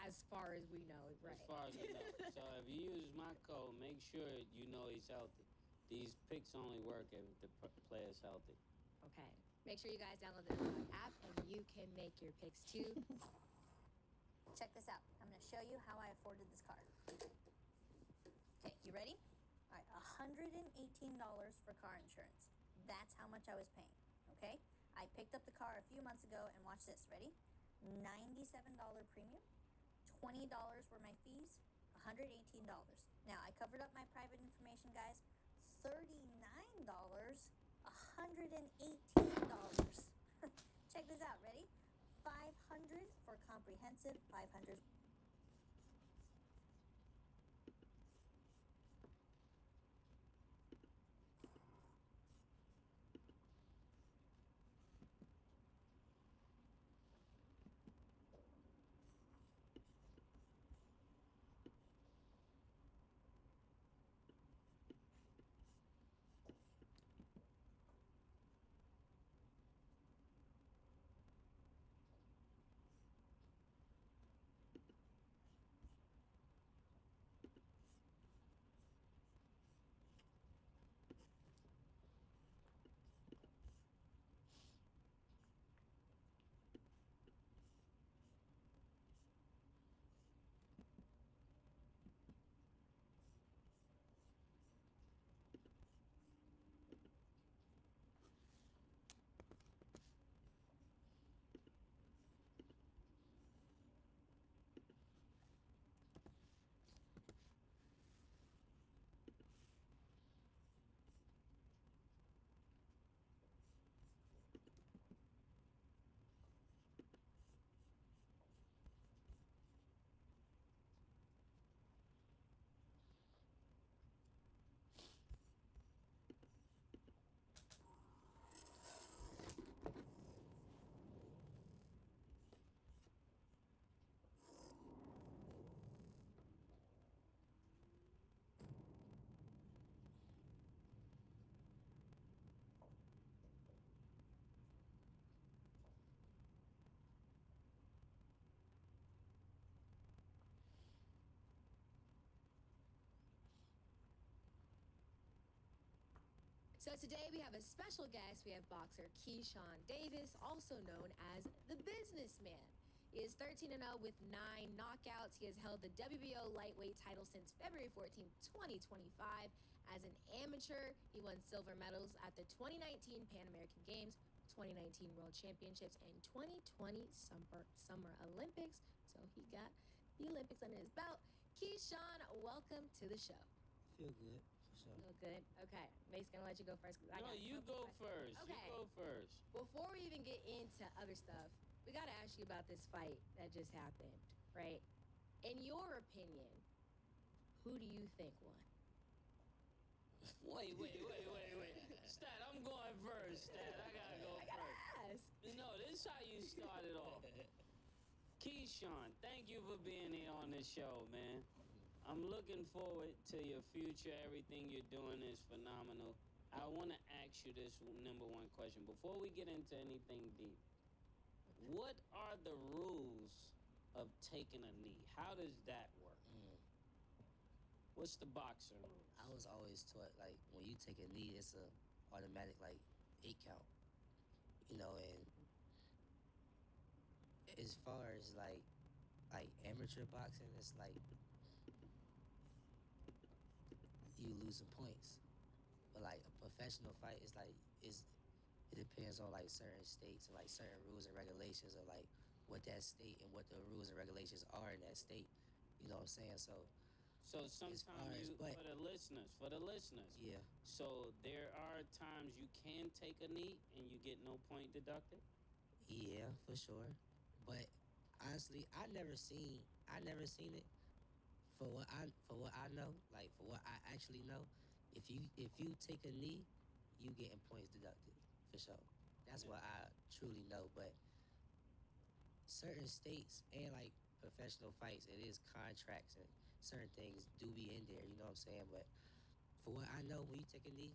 as far as we know, right? As far as we know. So if you use my code, make sure you know he's healthy. These picks only work if the player's healthy. Okay. Make sure you guys download the Underdog app and you can make your picks too. Check this out. I'm going to show you how I afforded this car. Okay, you ready? All right, $118 for car insurance. That's how much I was paying, okay? I picked up the car a few months ago, and watch this. Ready? $97 premium. $20 were my fees. $118. Now, I covered up my private information, guys. $39. $118. Check this out. Ready? $500 for comprehensive. $500. So today we have a special guest. We have boxer Keyshawn Davis, also known as the Businessman. He is 13-0 with 9 knockouts. He has held the WBO lightweight title since February 14, 2025. As an amateur, he won silver medals at the 2019 Pan American Games, 2019 World Championships, and 2020 Summer Olympics. So he got the Olympics under his belt. Keyshawn, welcome to the show. Feel good. For sure. Feel good? Okay. Mate's going to let you go first. No, you go first. Okay. You go first. Before we even get into other stuff, we got to ask you about this fight that just happened, right? In your opinion, who do you think won? Wait. Stat, I'm going first, Stat. I gotta go first. Ask. No, this is how you started off. Keyshawn, thank you for being here on this show, man. I'm looking forward to your future. Everything you're doing is phenomenal. I want to ask you this number one question. Before we get into anything deep, what are the rules of taking a knee? How does that work? What's the boxer rules? I was always taught, like, when you take a knee, it's a automatic, like, 8 count. You know, and as far as, like amateur boxing, it's like you losing points. But, like, a professional fight is, like, it depends on, like, certain states and, like, certain rules and regulations of, like, what that state and what the rules and regulations are in that state. You know what I'm saying? So sometimes for the listeners. Yeah. So there are times you can take a knee and you get no point deducted? Yeah, for sure. But honestly, I never seen it. For what I know, like for what I actually know, if you take a knee, you getting points deducted for sure. That's what I truly know. But certain states and like professional fights, it is contracts and certain things do be in there. You know what I'm saying? But for what I know, when you take a knee,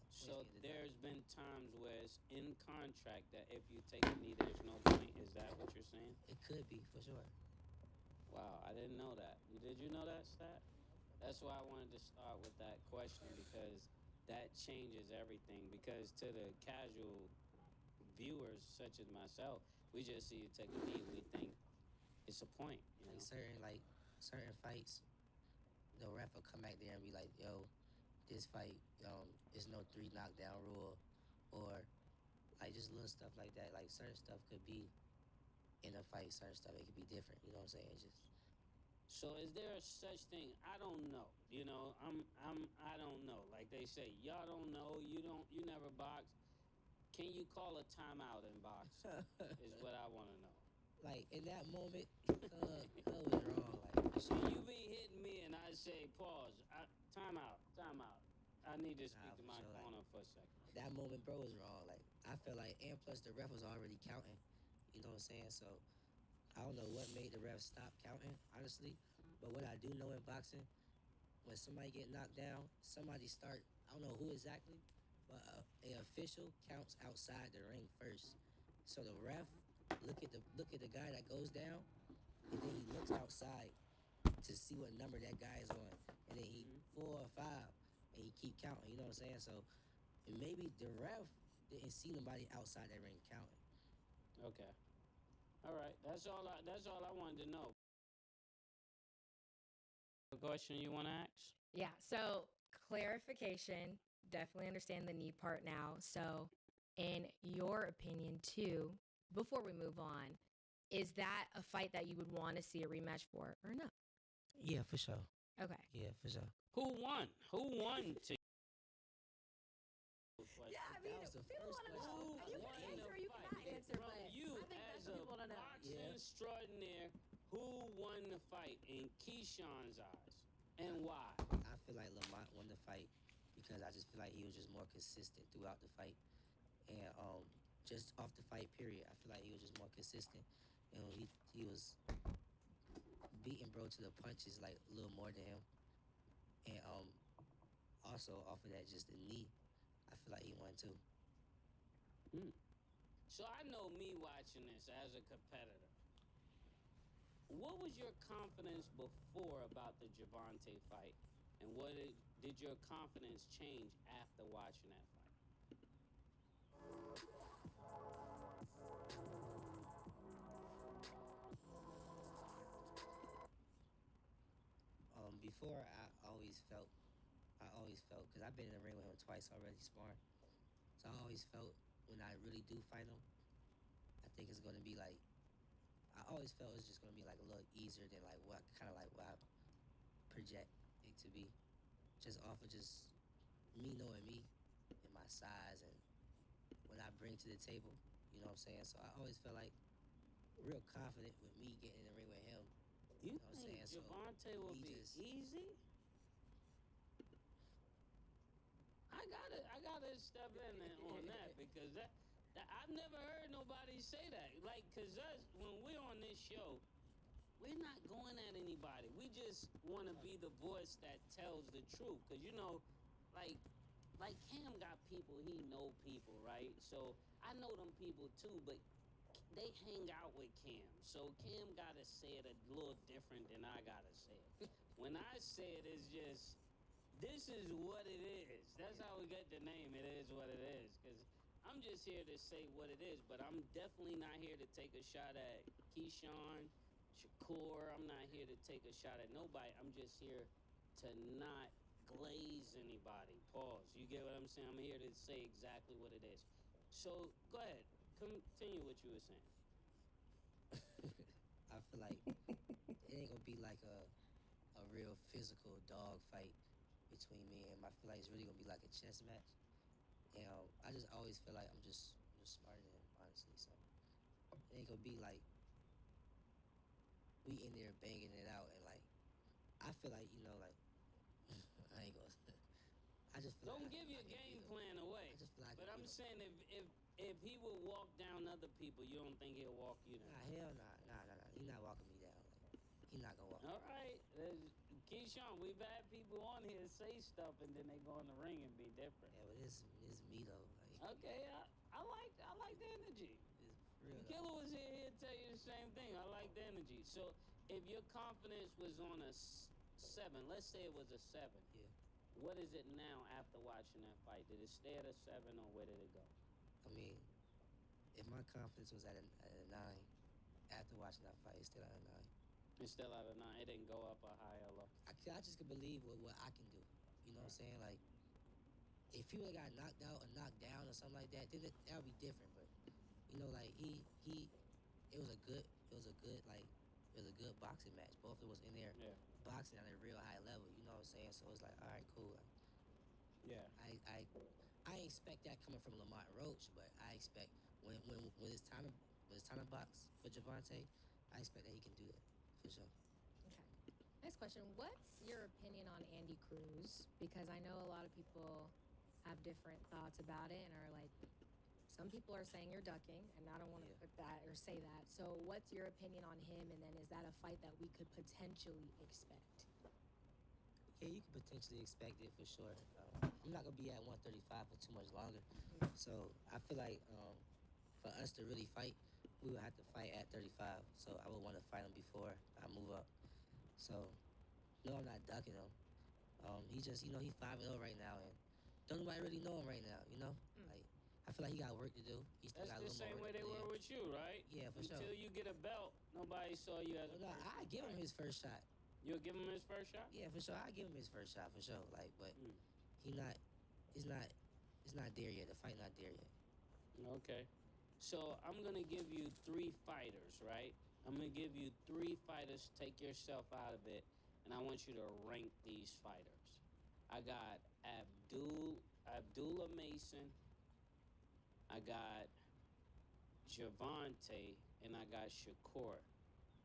so there's been times where it's in contract that if you take a knee, there's no point. Is that what you're saying? It could be for sure. Wow, I didn't know that. Did you know that, Stat? That's why I wanted to start with that question, because that changes everything. Because to the casual viewers, such as myself, we just see you take a knee, we think it's a point. You know? Certain fights, the ref will come back there and be like, "Yo, this fight, there's no 3 knockdown rule," or like just little stuff like that. Like certain stuff could be in a fight, certain stuff it could be different. You know what I'm saying? Just so is there a such thing? I don't know. You know, I don't know. Like they say, y'all don't know. You never box. Can you call a timeout in box? Is what I want to know. Like in that moment, was wrong. Like so you be hitting me and I say pause. Timeout. I need to speak to my corner for a second. That moment, bro, was wrong. Like I feel like, and plus the ref was already counting. You know what I'm saying? So I don't know what made the ref stop counting, honestly. But what I do know in boxing, when somebody get knocked down, somebody start, I don't know who exactly, but an official counts outside the ring first. So the ref look at the guy that goes down, and then he looks outside to see what number that guy is on, and then he 4 or 5, and he keep counting. You know what I'm saying? So maybe the ref didn't see nobody outside that ring counting. Okay. All right. That's all I wanted to know. A question you want to ask? Yeah. So clarification. Definitely understand the knee part now. So, in your opinion, too, before we move on, is that a fight that you would want to see a rematch for, or no? Yeah, for sure. Okay. Yeah, for sure. Who won? Yeah, I mean, people want to know. And you can answer, you cannot answer, but you, I think as that's a what people want to know. boxing extraordinaire, who won the fight in Keyshawn's eyes, and why? I feel like Lamont won the fight because I just feel like he was just more consistent throughout the fight, and just off the fight period, I feel like he was just more consistent, and he was beating bro to the punches like a little more than him, and also off of that just the knee, I feel like he won too. So I know me watching this as a competitor. What was your confidence before about the Gervonta fight, and what did your confidence change after watching that fight? Before I always felt, because I've been in the ring with him twice already sparring. So I always felt when I really do fight him, I think it's gonna be like, I always felt it's just gonna be like a little easier than like what I project it to be, just off of just me knowing me and my size and what I bring to the table. You know what I'm saying? So I always felt like real confident with me getting in the ring with him. You know what I'm think saying? So Gervonta will he be just- easy? I gotta step in there on that because that I've never heard nobody say that. Like, cause us when we're on this show, we're not going at anybody. We just want to be the voice that tells the truth. Cause you know, like Cam got people, he know people, right? So I know them people too, but they hang out with Cam. So Cam gotta say it a little different than I gotta say it. When I say it, it's just, this is what it is. That's how we get the name. It is what it is. Because I'm just here to say what it is, but I'm definitely not here to take a shot at Keyshawn, Shakur. I'm not here to take a shot at nobody. I'm just here to not glaze anybody. Pause. You get what I'm saying? I'm here to say exactly what it is. So go ahead. Continue what you were saying. I feel like it ain't gonna be like a real physical dog fight between me and him. I feel like it's really gonna be like a chess match. And I just always feel like I'm just smarter than him, honestly. So it ain't gonna be like we in there banging it out and like I feel like, you know, like I ain't gonna I just feel Don't like give your game plan away. I just feel like But I'm saying if he would walk down other people, you don't think he'll walk you down? Nah, hell nah. He's not walking me down. Like, he's not gonna walk me All right. Keyshawn, we've had people on here say stuff and then they go in the ring and be different. Yeah, but it's me though. Like, Okay, I like the energy. it's real. Killer was here to tell you the same thing. I like the energy. So if your confidence was on a 7, let's say it was a 7. Yeah. What is it now after watching that fight? Did it stay at a 7 or where did it go? I mean, if my confidence was at a 9 after watching that fight, it's still at a 9. It's still at a 9. It didn't go up or high or low. I just can believe what I can do. You know what I'm saying? Like, if he would have got knocked out or knocked down or something like that, then that would be different. But you know, like it was a good boxing match. Both of us was in there boxing at a real high level. You know what I'm saying? So it's like, all right, cool. Like, yeah. I expect that coming from Lamont Roach, but I expect when it's time to box for Gervonta, I expect that he can do that for sure. Okay. Next question. What's your opinion on Andy Cruz? Because I know a lot of people have different thoughts about it and are like, some people are saying you're ducking, and I don't want to put that or say that. So what's your opinion on him? And then is that a fight that we could potentially expect? Yeah, you can potentially expect it for sure. I'm not gonna be at 135 for too much longer. So I feel like for us to really fight, we would have to fight at 35. So I would want to fight him before I move up. So no, I'm not ducking him. He just, you know, he's 5-0 right now, and don't nobody really know him right now. You know, like I feel like he got work to do. He still That's got a the little same more way they were with you, right? Yeah, for sure. Until you get a belt, nobody saw you as a No, person. I give him his first shot. You'll give him his first shot? Yeah, for sure. I give him his first shot for sure. Like, but it's not there yet. The fight not there yet. Okay. So I'm gonna give you 3 fighters, right? I'm gonna give you 3 fighters. Take yourself out of it, and I want you to rank these fighters. I got Abdullah Mason. I got Gervonta, and I got Shakur.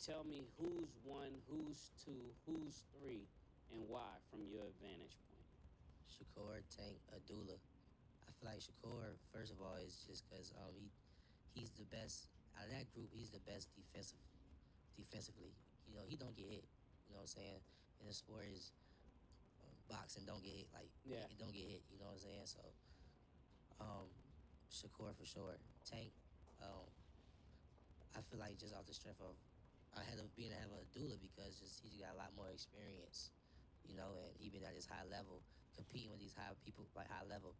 Tell me who's 1, who's 2, who's 3, and why from your vantage point. Shakur, Tank, Abdullah. I feel like Shakur, first of all, is just because he's the best out of that group. He's the best defensively. You know, he don't get hit. You know what I'm saying? And the sport is boxing. Don't get hit. Like, it don't get hit. You know what I'm saying? So, Shakur for sure. Tank. I feel like just off the strength of I had to have a Abdullah because he's got a lot more experience, you know, and even at his high level, competing with these high people, like high level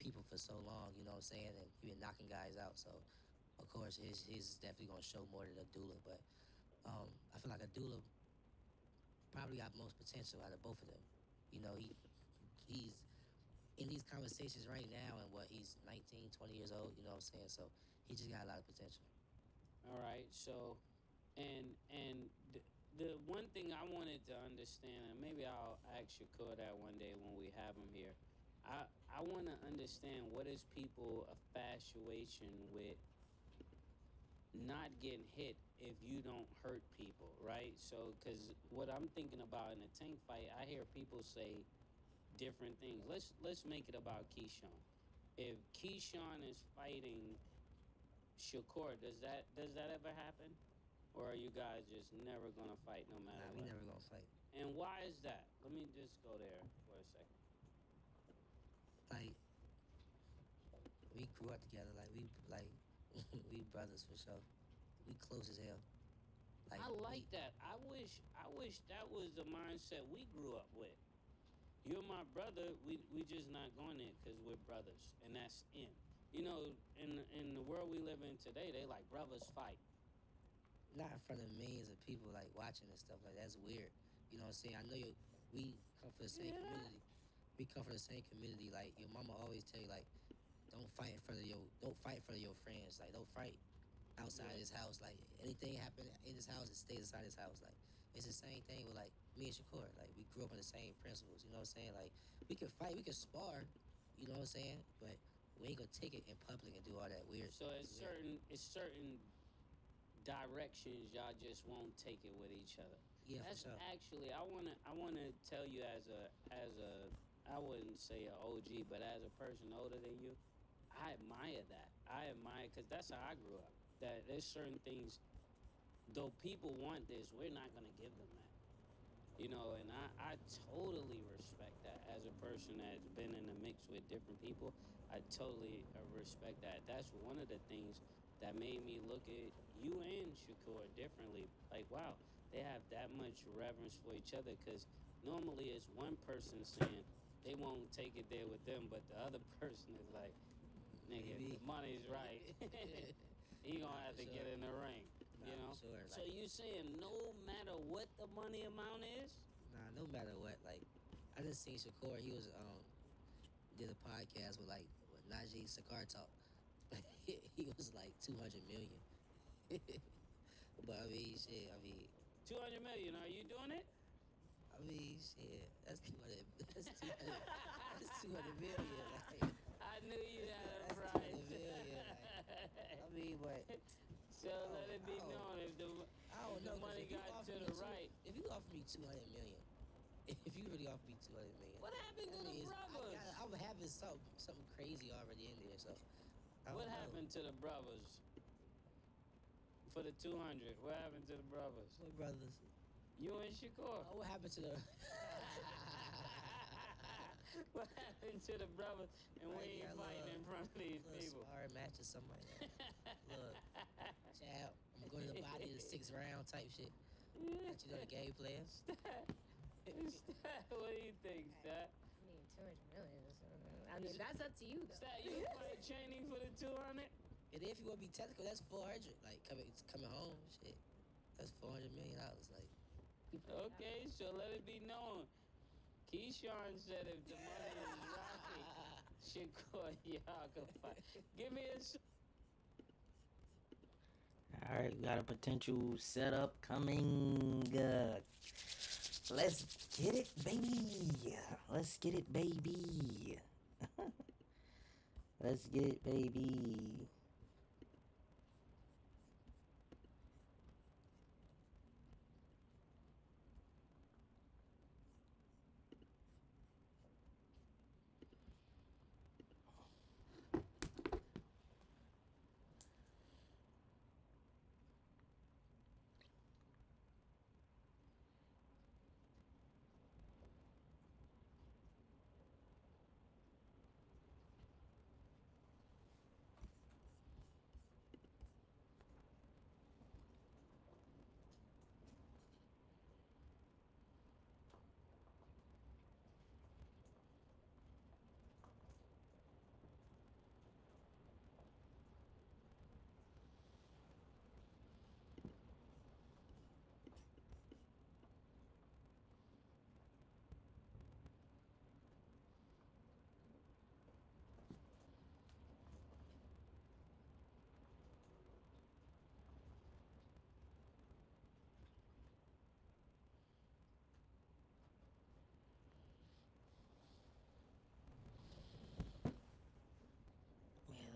people for so long. You know what I'm saying? And he been knocking guys out. So of course his is definitely gonna show more than Abdullah. But I feel like Abdullah probably got most potential out of both of them. You know, he's in these conversations right now, and he's 19, 20 years old. You know what I'm saying? So he just got a lot of potential. All right. So, and the one thing I wanted to understand, and maybe I'll ask Shakur that one day when we have him here. I want to understand, what is people infatuation with not getting hit if you don't hurt people, right? So, because what I'm thinking about in a Tank fight, I hear people say different things. Let's make it about Keyshawn. If Keyshawn is fighting Shakur, does that ever happen? Or are you guys just never gonna fight no matter what? We never gonna fight. And why is that? Let me just go there for a second. Like, we grew up together. Like we brothers for sure. We close as hell. Like, I like that. I wish that was the mindset we grew up with. You're my brother. We just not going there because we're brothers, and that's in. You know, in the world we live in today, they like brothers fight. Not in front of millions of people like watching and stuff like that's weird. You know what I'm saying? I know we come from the same community. We come from the same community. Like your mama always tell you, like, don't fight in front of your friends. Like, don't fight outside this house. Like, anything happen in this house, it stays inside this house. Like, it's the same thing with like me and Shakur. Like, we grew up on the same principles. You know what I'm saying? Like, we can fight, we can spar. You know what I'm saying? But we ain't gonna take it in public and do all that weird. So it's certain directions y'all just won't take it with each other. Yeah, that's for sure. Actually, I wanna tell you as a I wouldn't say an OG, but as a person older than you, I admire that. I admire, because that's how I grew up. That there's certain things, though people want this, we're not gonna give them that. You know, and I totally respect that. As a person that's been in the mix with different people, I totally respect that. That's one of the things that made me look at you and Shakur differently. Like, wow, they have that much reverence for each other, because normally it's one person saying they won't take it there with them, but the other person is like, nigga, the money's right. He gonna have to get in the ring. You know? Sure, like, so you saying no matter what the money amount is? Nah, no matter what. Like, I just seen Shakur. He was did a podcast with Najee Sakar Talk. He was like 200 million. But I mean, shit. 200 million. Are you doing it? I mean, shit. That's 200. That's 200. That's 200 million. Like, I knew you had a price. 200 million. Like, I mean, but. So let it be known, if the money got to the right. If you offer me 200 million, if you really offer me 200 million, what happened to the brothers? I'm having something crazy already in there. So what happened to the brothers? For the 200, what happened to the brothers? What brothers? You and Shakur. What happened to the? What happened to the brothers? And we ain't fighting in front of these people. Sparring match or something like that. Look, child, I'm going to the body in the 6th round type shit. Let you know the game plan. What do you think, Stat? I mean, 200 million. I mean, that's up to you, though. Stat, you fight training for the 200? And if you want to be technical, that's 400. Like coming home, shit. That's $400 million. Like. Okay, so let it be known. Keyshawn said if the money is right, Shakur, y'all can fight. Give me a. All right, we got a potential setup coming. Let's get it, baby. Let's get it, baby. Let's get it, baby.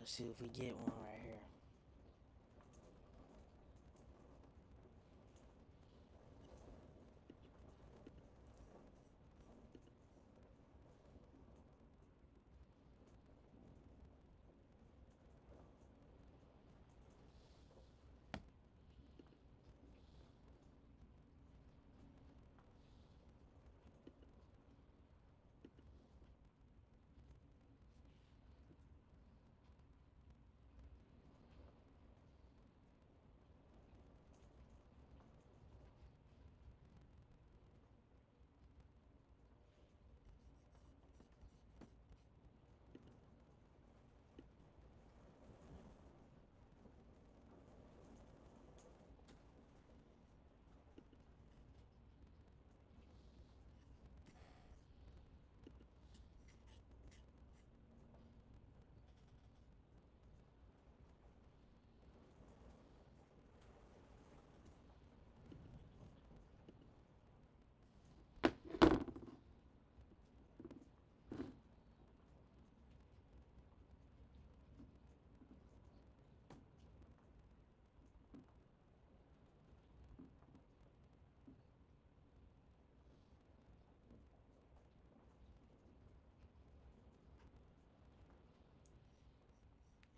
Let's see if we get one right here.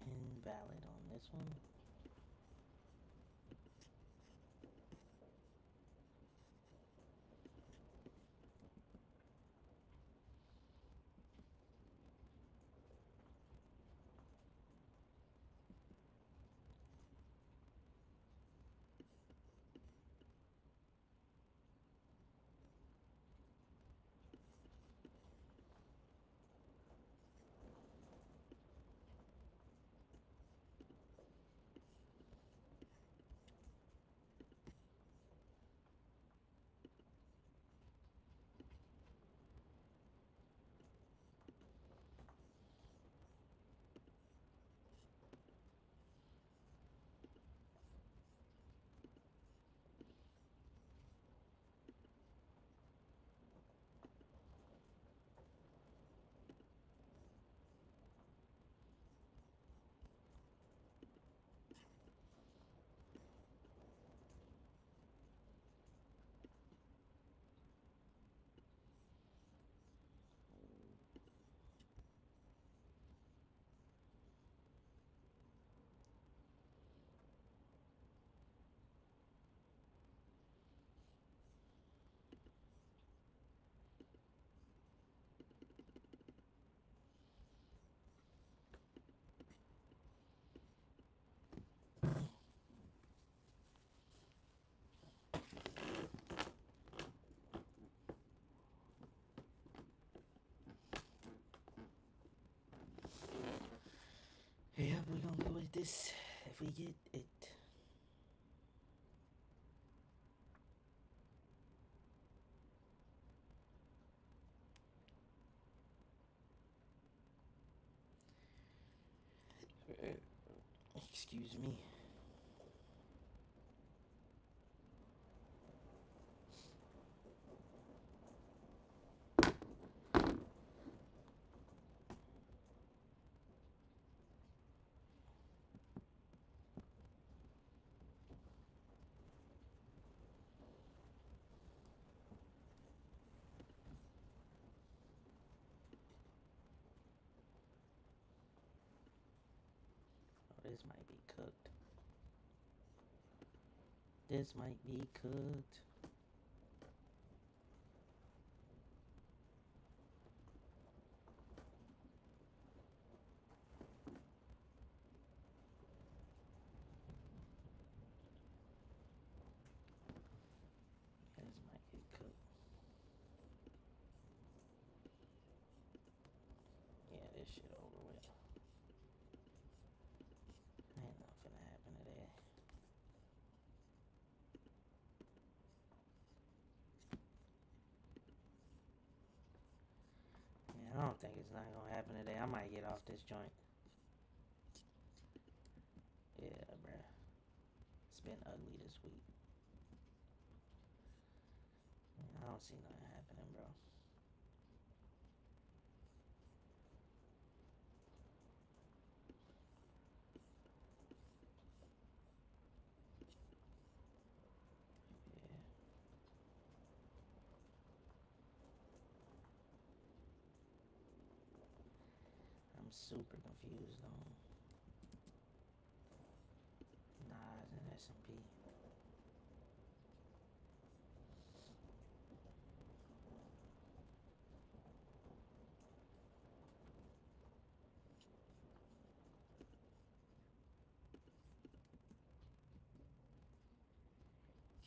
Invalid on this one. Yeah, we're gonna go with this if we get it. Excuse me. Oh, this might be cooked. This might be cooked. Yeah, this might get cooked. Yeah, this shit over with. Ain't nothing happen today. Yeah, I don't think it's not gonna happen today. I might get off this joint. Yeah, bruh. It's been ugly this week. I don't see nothing happening, bro. I'm super confused on Nas and S&P.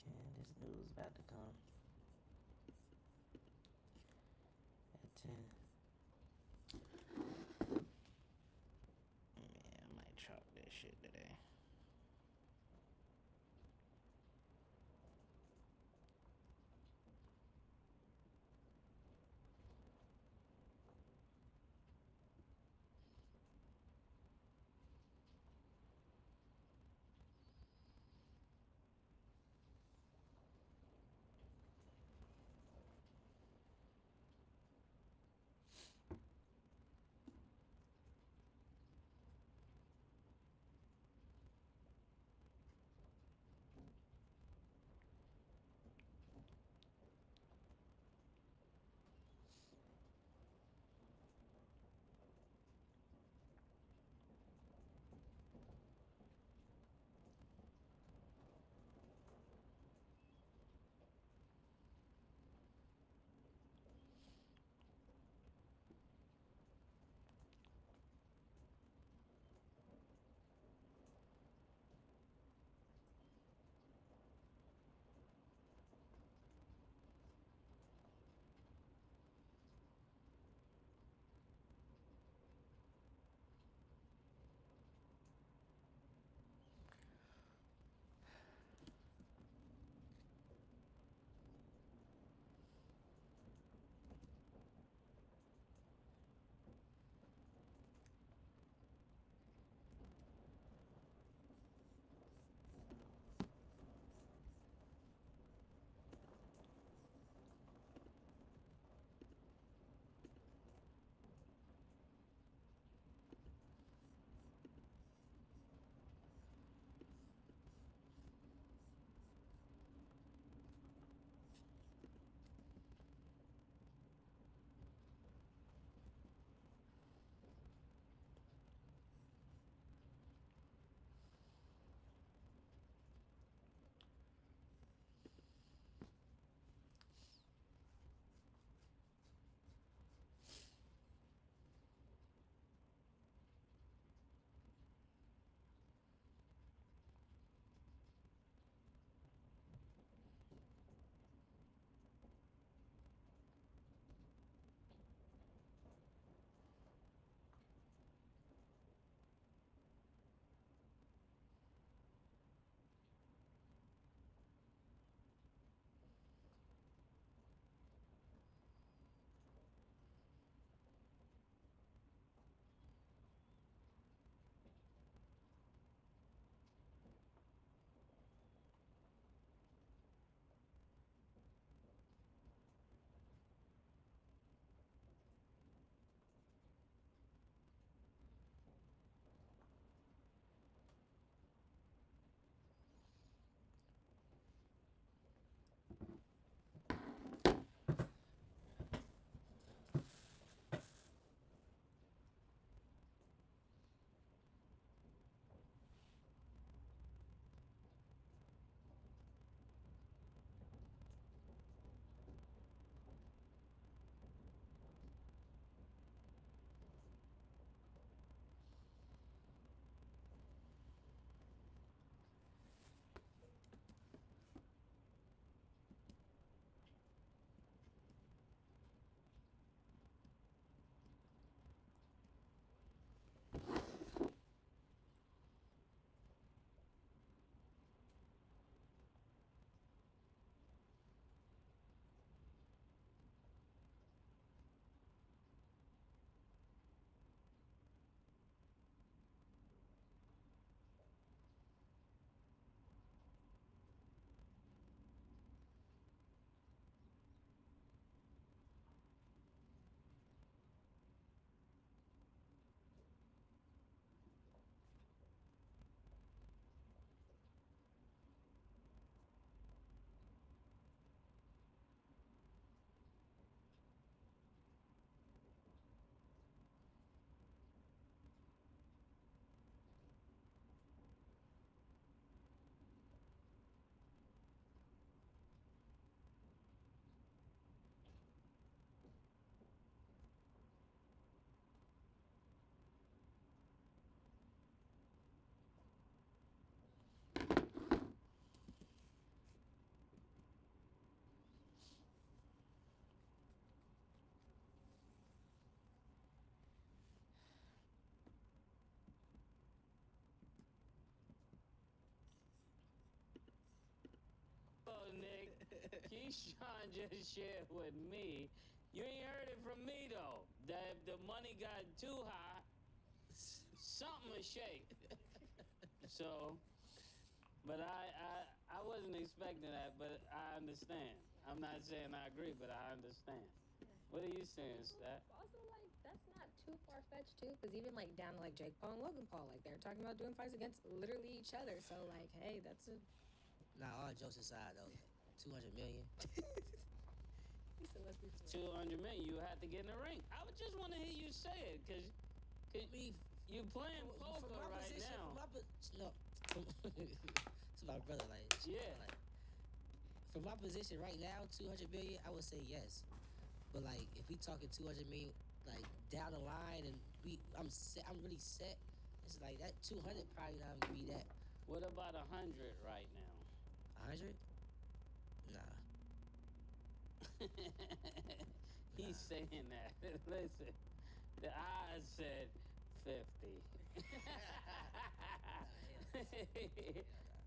And this news about to come at 10. Yeah, I might chalk that shit today. Keyshawn just shared with me. You ain't heard it from me though. That if the money got too high, something will shake. So, but I wasn't expecting that, but I understand. I'm not saying I agree, but I understand. What are you saying, Stat? Also, like, that's not too far fetched too, because even like down to like Jake Paul and Logan Paul, like they're talking about doing fights against literally each other. So like, hey, that's a. Nah, all jokes aside though, 200 million. He said, let's be for real. 200 million. You had to get in the ring. I would just want to hear you say it, cause you playing poker right position, now. To my brother, like Yeah. like from my position right now, 200 million, I would say yes. But like, if we talking 200 million, like down the line, and I'm set, I'm really set. It's like that 200 probably not gonna be that. What about 100 right now? 100? Nah. He's saying that. Listen, the eyes said 50.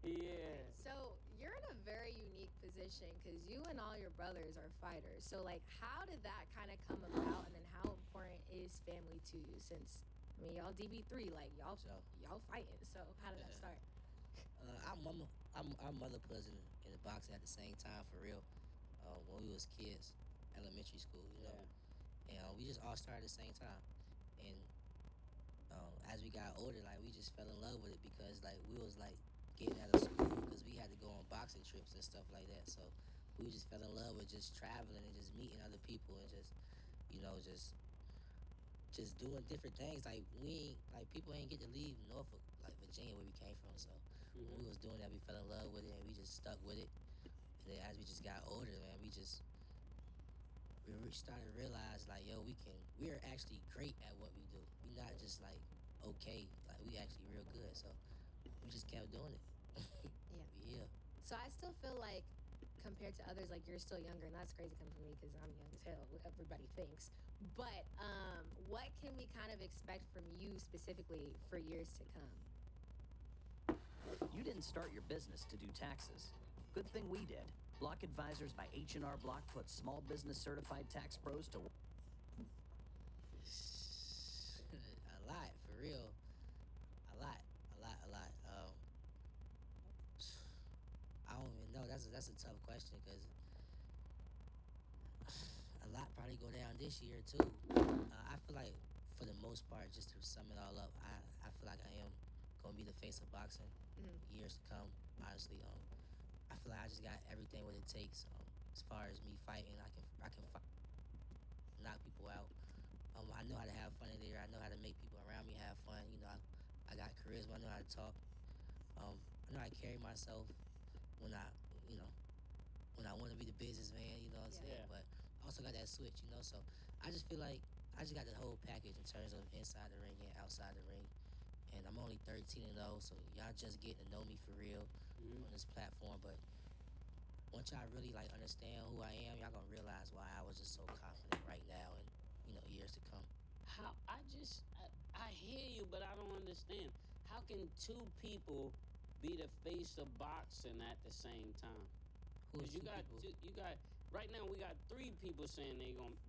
Yeah. So you're in a very unique position because you and all your brothers are fighters. So like, how did that kind of come about, and then how important is family to you? Since I mean, y'all DB3, like y'all fighting. So how did that start? Our mother put us in the boxing at the same time for real. When we was kids, elementary school, you know, and we just all started at the same time. And as we got older, like we just fell in love with it because like we was like getting out of school because we had to go on boxing trips and stuff like that. So we just fell in love with just traveling and just meeting other people and just, you know, just doing different things. Like people ain't get to leave Norfolk, like Virginia, where we came from. So when we was doing that, we fell in love with it and we just stuck with it. And then as we just got older, man, we started to realize like, yo, we're actually great at what we do. We're not just like okay, like we actually real good. So we just kept doing it. Yeah. So I still feel like, compared to others, like you're still younger, and that's crazy coming from me because I'm young as hell. Everybody thinks. But what can we kind of expect from you specifically for years to come? You didn't start your business to do taxes. Good thing we did. Block Advisors by H&R Block puts small business certified tax pros to work. A lot, for real. A lot. I don't even know. That's a tough question because a lot probably go down this year too. I feel like for the most part, just to sum it all up, I feel like I am gonna be the face of boxing years to come. Honestly, I feel like I just got everything what it takes. As far as me fighting, I can fight, knock people out. I know how to have fun in there. I know how to make people around me have fun. You know, I got charisma. I know how to talk. I know how to carry myself when I want to be the businessman. You know what I'm saying? Yeah. But I also got that switch. You know, so I just feel like I just got the whole package in terms of inside the ring and outside the ring. And I'm only 13 and old, so y'all just getting to know me for real on this platform. But once y'all really like understand who I am, y'all gonna realize why I was just so confident right now and years to come. How I hear you, but I don't understand. How can two people be the face of boxing at the same time? Because you got right now we got three people saying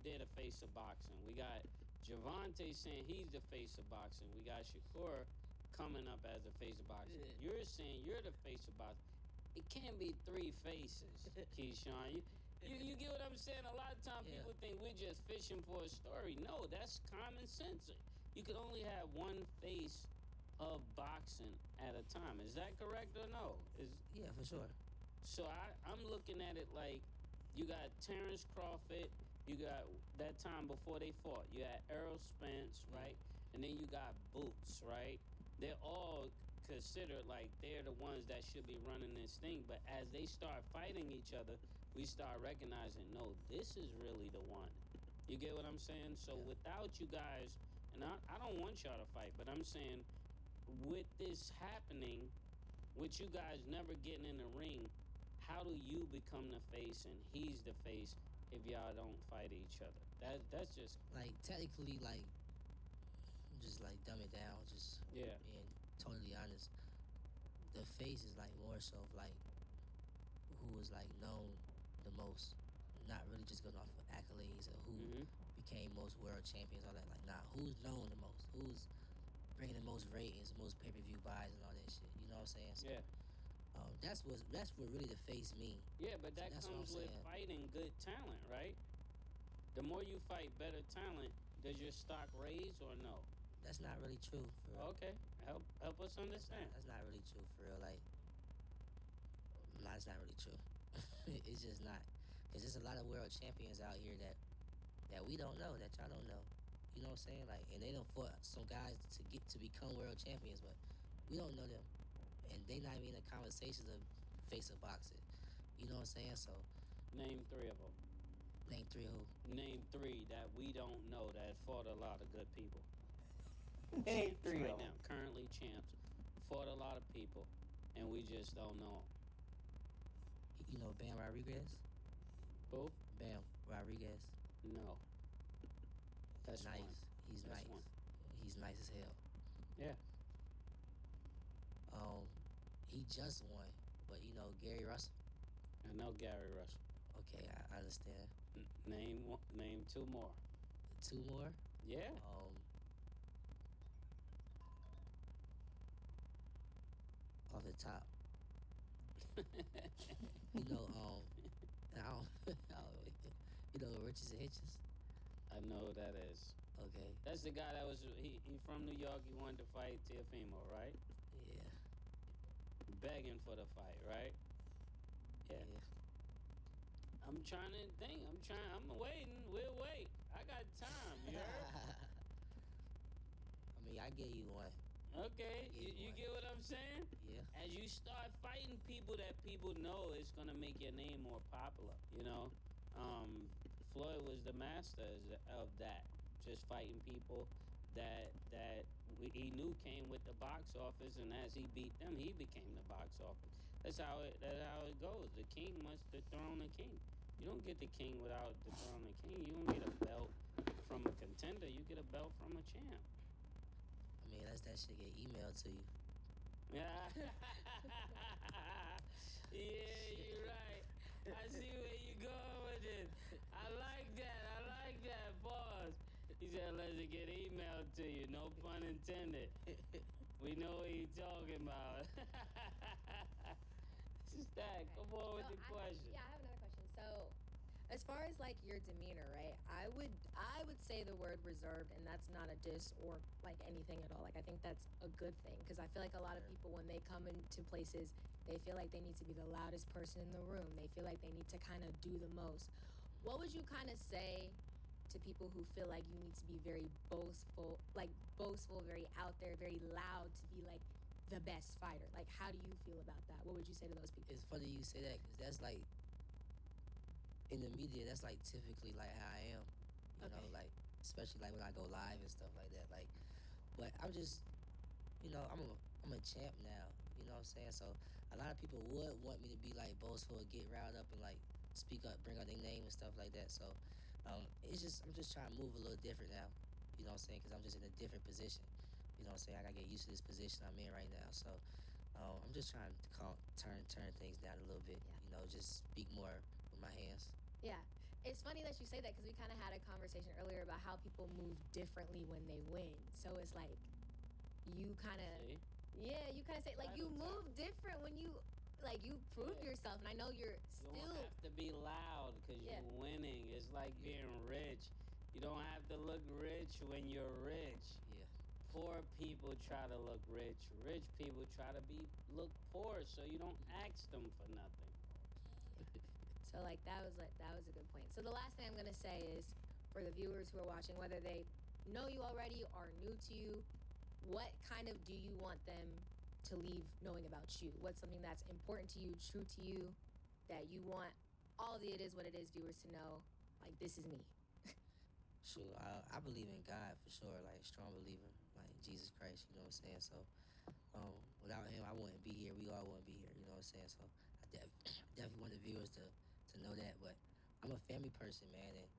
they're the face of boxing. We got Javante saying he's the face of boxing. We got Shakur coming up as the face of boxing. Yeah. You're saying you're the face of boxing. It can't be three faces, Keyshawn. You get what I'm saying? A lot of times people think we're just fishing for a story. No, that's common sense. You could only have one face of boxing at a time. Is that correct or no? Yeah, for sure. So I'm looking at it like you got Terrence Crawford, you got that time before they fought, you had Errol Spence, right? And then you got Boots, right? They're all considered like they're the ones that should be running this thing. But as they start fighting each other, we start recognizing, no, this is really the one. You get what I'm saying? So without you guys, and I don't want y'all to fight, but I'm saying with this happening, with you guys never getting in the ring, how do you become the face and he's the face if y'all don't fight each other? That's just like technically, like just like dumb it down, just being totally honest. The face is like more so of like who was like known the most. Not really just going off of accolades or who became most world champions, all that. Like, nah, who's known the most? Who's bringing the most ratings, the most pay-per-view buys, and all that shit. You know what I'm saying? So, Yeah. That's what really the face mean. Yeah, but that That's comes what I'm with saying. fighting good talent, right? The more you fight better talent, does your stock raise or no? That's not really true. For real. Okay, help us understand. That's not really true for real. Like, nah, it's not really true. It's just not. Cause there's a lot of world champions out here that we don't know, that y'all don't know. You know what I'm saying? Like, and they don't fought some guys to become world champions, but we don't know them, and they not even in the conversations of face of boxing. You know what I'm saying? So, Name 3 of them. name 3 who? Name 3 that we don't know that fought a lot of good people. Name 3 right of them. now, currently champs, fought a lot of people, and we just don't know 'em. You know Bam Rodriguez? Who? Bam Rodriguez. No. That's nice. one. He's That's nice. one. He's nice as hell. Yeah. He just won, but you know Gary Russell. I know Gary Russell. Okay, I understand. Name 2 more. 2 more? Yeah. Off the top. You know, I don't, you know Riches and Hitches? I know who that is. Okay. That's the guy that was he from New York. He wanted to fight Teofimo, right? Yeah. Begging for the fight, right? Yeah. I'm trying to think. I'm waiting. We'll wait. I got time. You heard? I mean, I gave you one. Okay. You get what I'm saying? Yeah. As you start fighting people that people know, it's gonna make your name more popular. You know, Floyd was the master of that. Just fighting people that he knew came with the box office, and as he beat them, he became the box office. That's how it goes. The king must dethrone the king. You don't get the king without dethroning the king. You don't get a belt from a contender. You get a belt from a champ. I mean, that's that shit get emailed to you. Yeah, you're right. I see where you're going with it. I like that. Pause. He said, "Let's get emailed to you." No pun intended. We know what you're talking about. Stack, come on with the question. Yeah, I have another question. So, as far as like your demeanor, right? I would say the word reserved, and that's not a diss or like anything at all. Like I think that's a good thing because I feel like a lot of people when they come into places, they feel like they need to be the loudest person in the room. They feel like they need to kind of do the most. What would you kind of say to people who feel like you need to be very boastful, very out there, very loud to be like the best fighter? Like, how do you feel about that? What would you say to those people? It's funny you say that because that's like in the media. That's like typically like how I am. You know, like especially like when I go live and stuff like that. Like, but I'm just, you know, I'm a champ now. You know what I'm saying? So a lot of people would want me to be like boastful, get riled up, and like speak up, bring out their name and stuff like that. So it's just I'm just trying to move a little different now. You know what I'm saying? Because I'm just in a different position. You know what I'm saying? I gotta get used to this position I'm in right now. So I'm just trying to turn things down a little bit. Yeah. You know, just speak more with my hands. Yeah. It's funny that you say that because we kind of had a conversation earlier about how people move differently when they win. So it's like you kind of, you kind of say like you move different when you like you prove yourself. And I know you're You still don't have to be loud because you're winning. It's like being rich. You don't have to look rich when you're rich. Yeah. Poor people try to look rich. Rich people try to look poor, so you don't ask them for nothing. So like that was a good point. So the last thing I'm gonna say is for the viewers who are watching, whether they know you already or new to you, what kind of do you want them to leave knowing about you? What's something that's important to you, true to you, that you want all of the It Is What It Is viewers to know, like this is me? Sure, I believe in God for sure, like strong believer, like Jesus Christ, you know what I'm saying? So without him I wouldn't be here, we all wouldn't be here, you know what I'm saying? So I definitely want the viewers to know that. But I'm a family person, man, and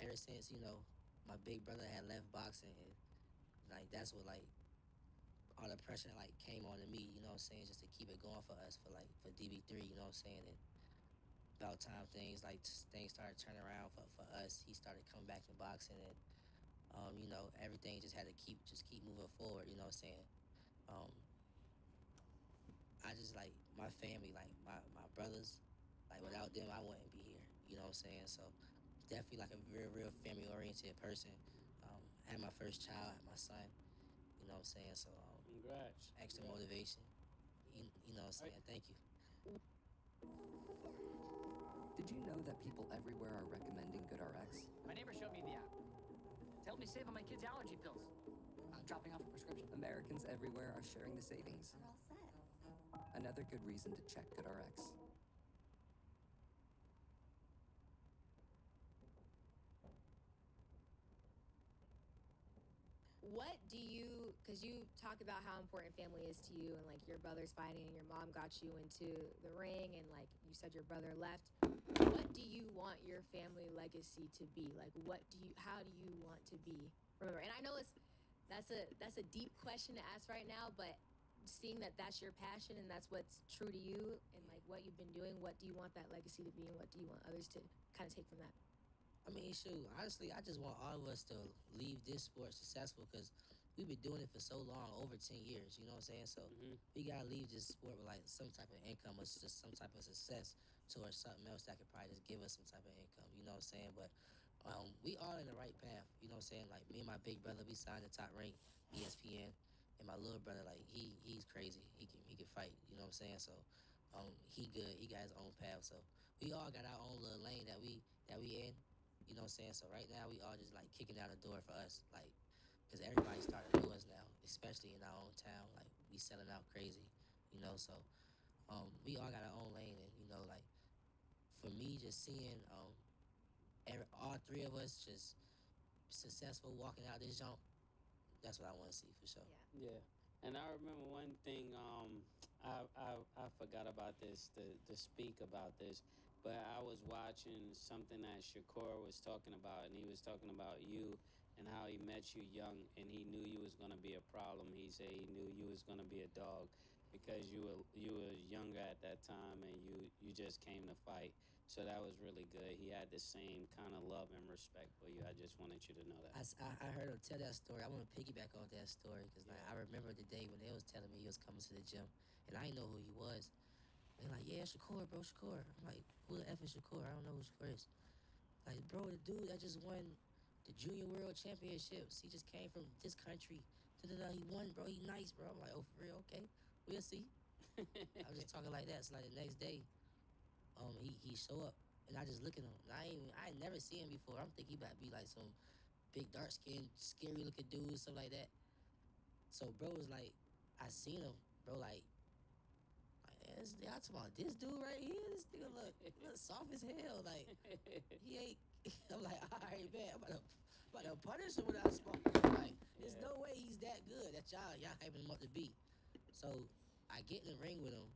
ever since, you know, my big brother had left boxing, and like that's what like all the pressure like came on to me, you know what I'm saying, just to keep it going for us for DB3, you know what I'm saying? And about time things started turning around for us. He started coming back in boxing, and everything just had to keep moving forward. You know what I'm saying? Um, I just like my family, like my brothers. Like without them, I wouldn't be here. You know what I'm saying? So definitely like a real family oriented person. Had my first child, had my son. You know what I'm saying? So Congrats. extra motivation. You know what I'm saying? Thank you. Did you know that people everywhere are recommending GoodRx? My neighbor showed me the app. To help me save on my kids' allergy pills. I'm dropping off a prescription. Americans everywhere are sharing the savings. We're all set. Another good reason to check GoodRx. What do you, because you talk about how important family is to you, and like your brother's fighting and your mom got you into the ring, and like you said your brother left. What do you want your family legacy to be? Like how do you want to be remembered? And I know that's a deep question to ask right now, but seeing that that's your passion and that's what's true to you and like what you've been doing, what do you want that legacy to be, and what do you want others to kind of take from that? I mean, shoot, honestly, I just want all of us to leave this sport successful because we've been doing it for so long, over 10 years, you know what I'm saying? So we got to leave this sport with like some type of income or just some type of success towards something else that could probably just give us some type of income, you know what I'm saying? But we all in the right path, you know what I'm saying? Like me and my big brother, we signed the Top Rank, ESPN, and my little brother, like he's crazy. He can fight, you know what I'm saying? So he good, he got his own path. So we all got our own little lane that we in. You know what I'm saying? So right now we all just like kicking down the door for us, like, because everybody starting to know us now, especially in our own town. Like we selling out crazy, you know. So we all got our own lane, and you know, like for me, just seeing all three of us just successful walking out this jump, that's what I want to see for sure. Yeah. And I remember one thing, I forgot about this to speak about this, but I was watching something that Shakur was talking about, and he was talking about you and how he met you young, and he knew you was gonna be a problem. He said he knew you was gonna be a dog because you were younger at that time, and you just came to fight. So that was really good. He had the same kind of love and respect for you. I just wanted you to know that. I heard him tell that story. I want to piggyback on that story because like, I remember the day when they was telling me he was coming to the gym, and I didn't know who he was. They're like, yeah, Shakur, bro, Shakur. I'm like, who the F is Shakur? I don't know who Shakur is. Like, bro, the dude that just won the Junior World Championships. He just came from this country. Da-da-da, he won, bro. He nice, bro. I'm like, oh, for real? Okay. We'll see. I was just talking like that. So, like, the next day, he show up, and I just look at him. And I ain't never seen him before. I'm thinking he about to be like some big, dark-skinned, scary-looking dude, something like that. So, bro was like, I seen him, bro, like y'all talking about this dude right here? This nigga look soft as hell. Like, he ain't. I'm like, all right, man. I'm about to punish him without smoking. Like, there's no way he's that good that y'all hyping him up to be. So, I get in the ring with him,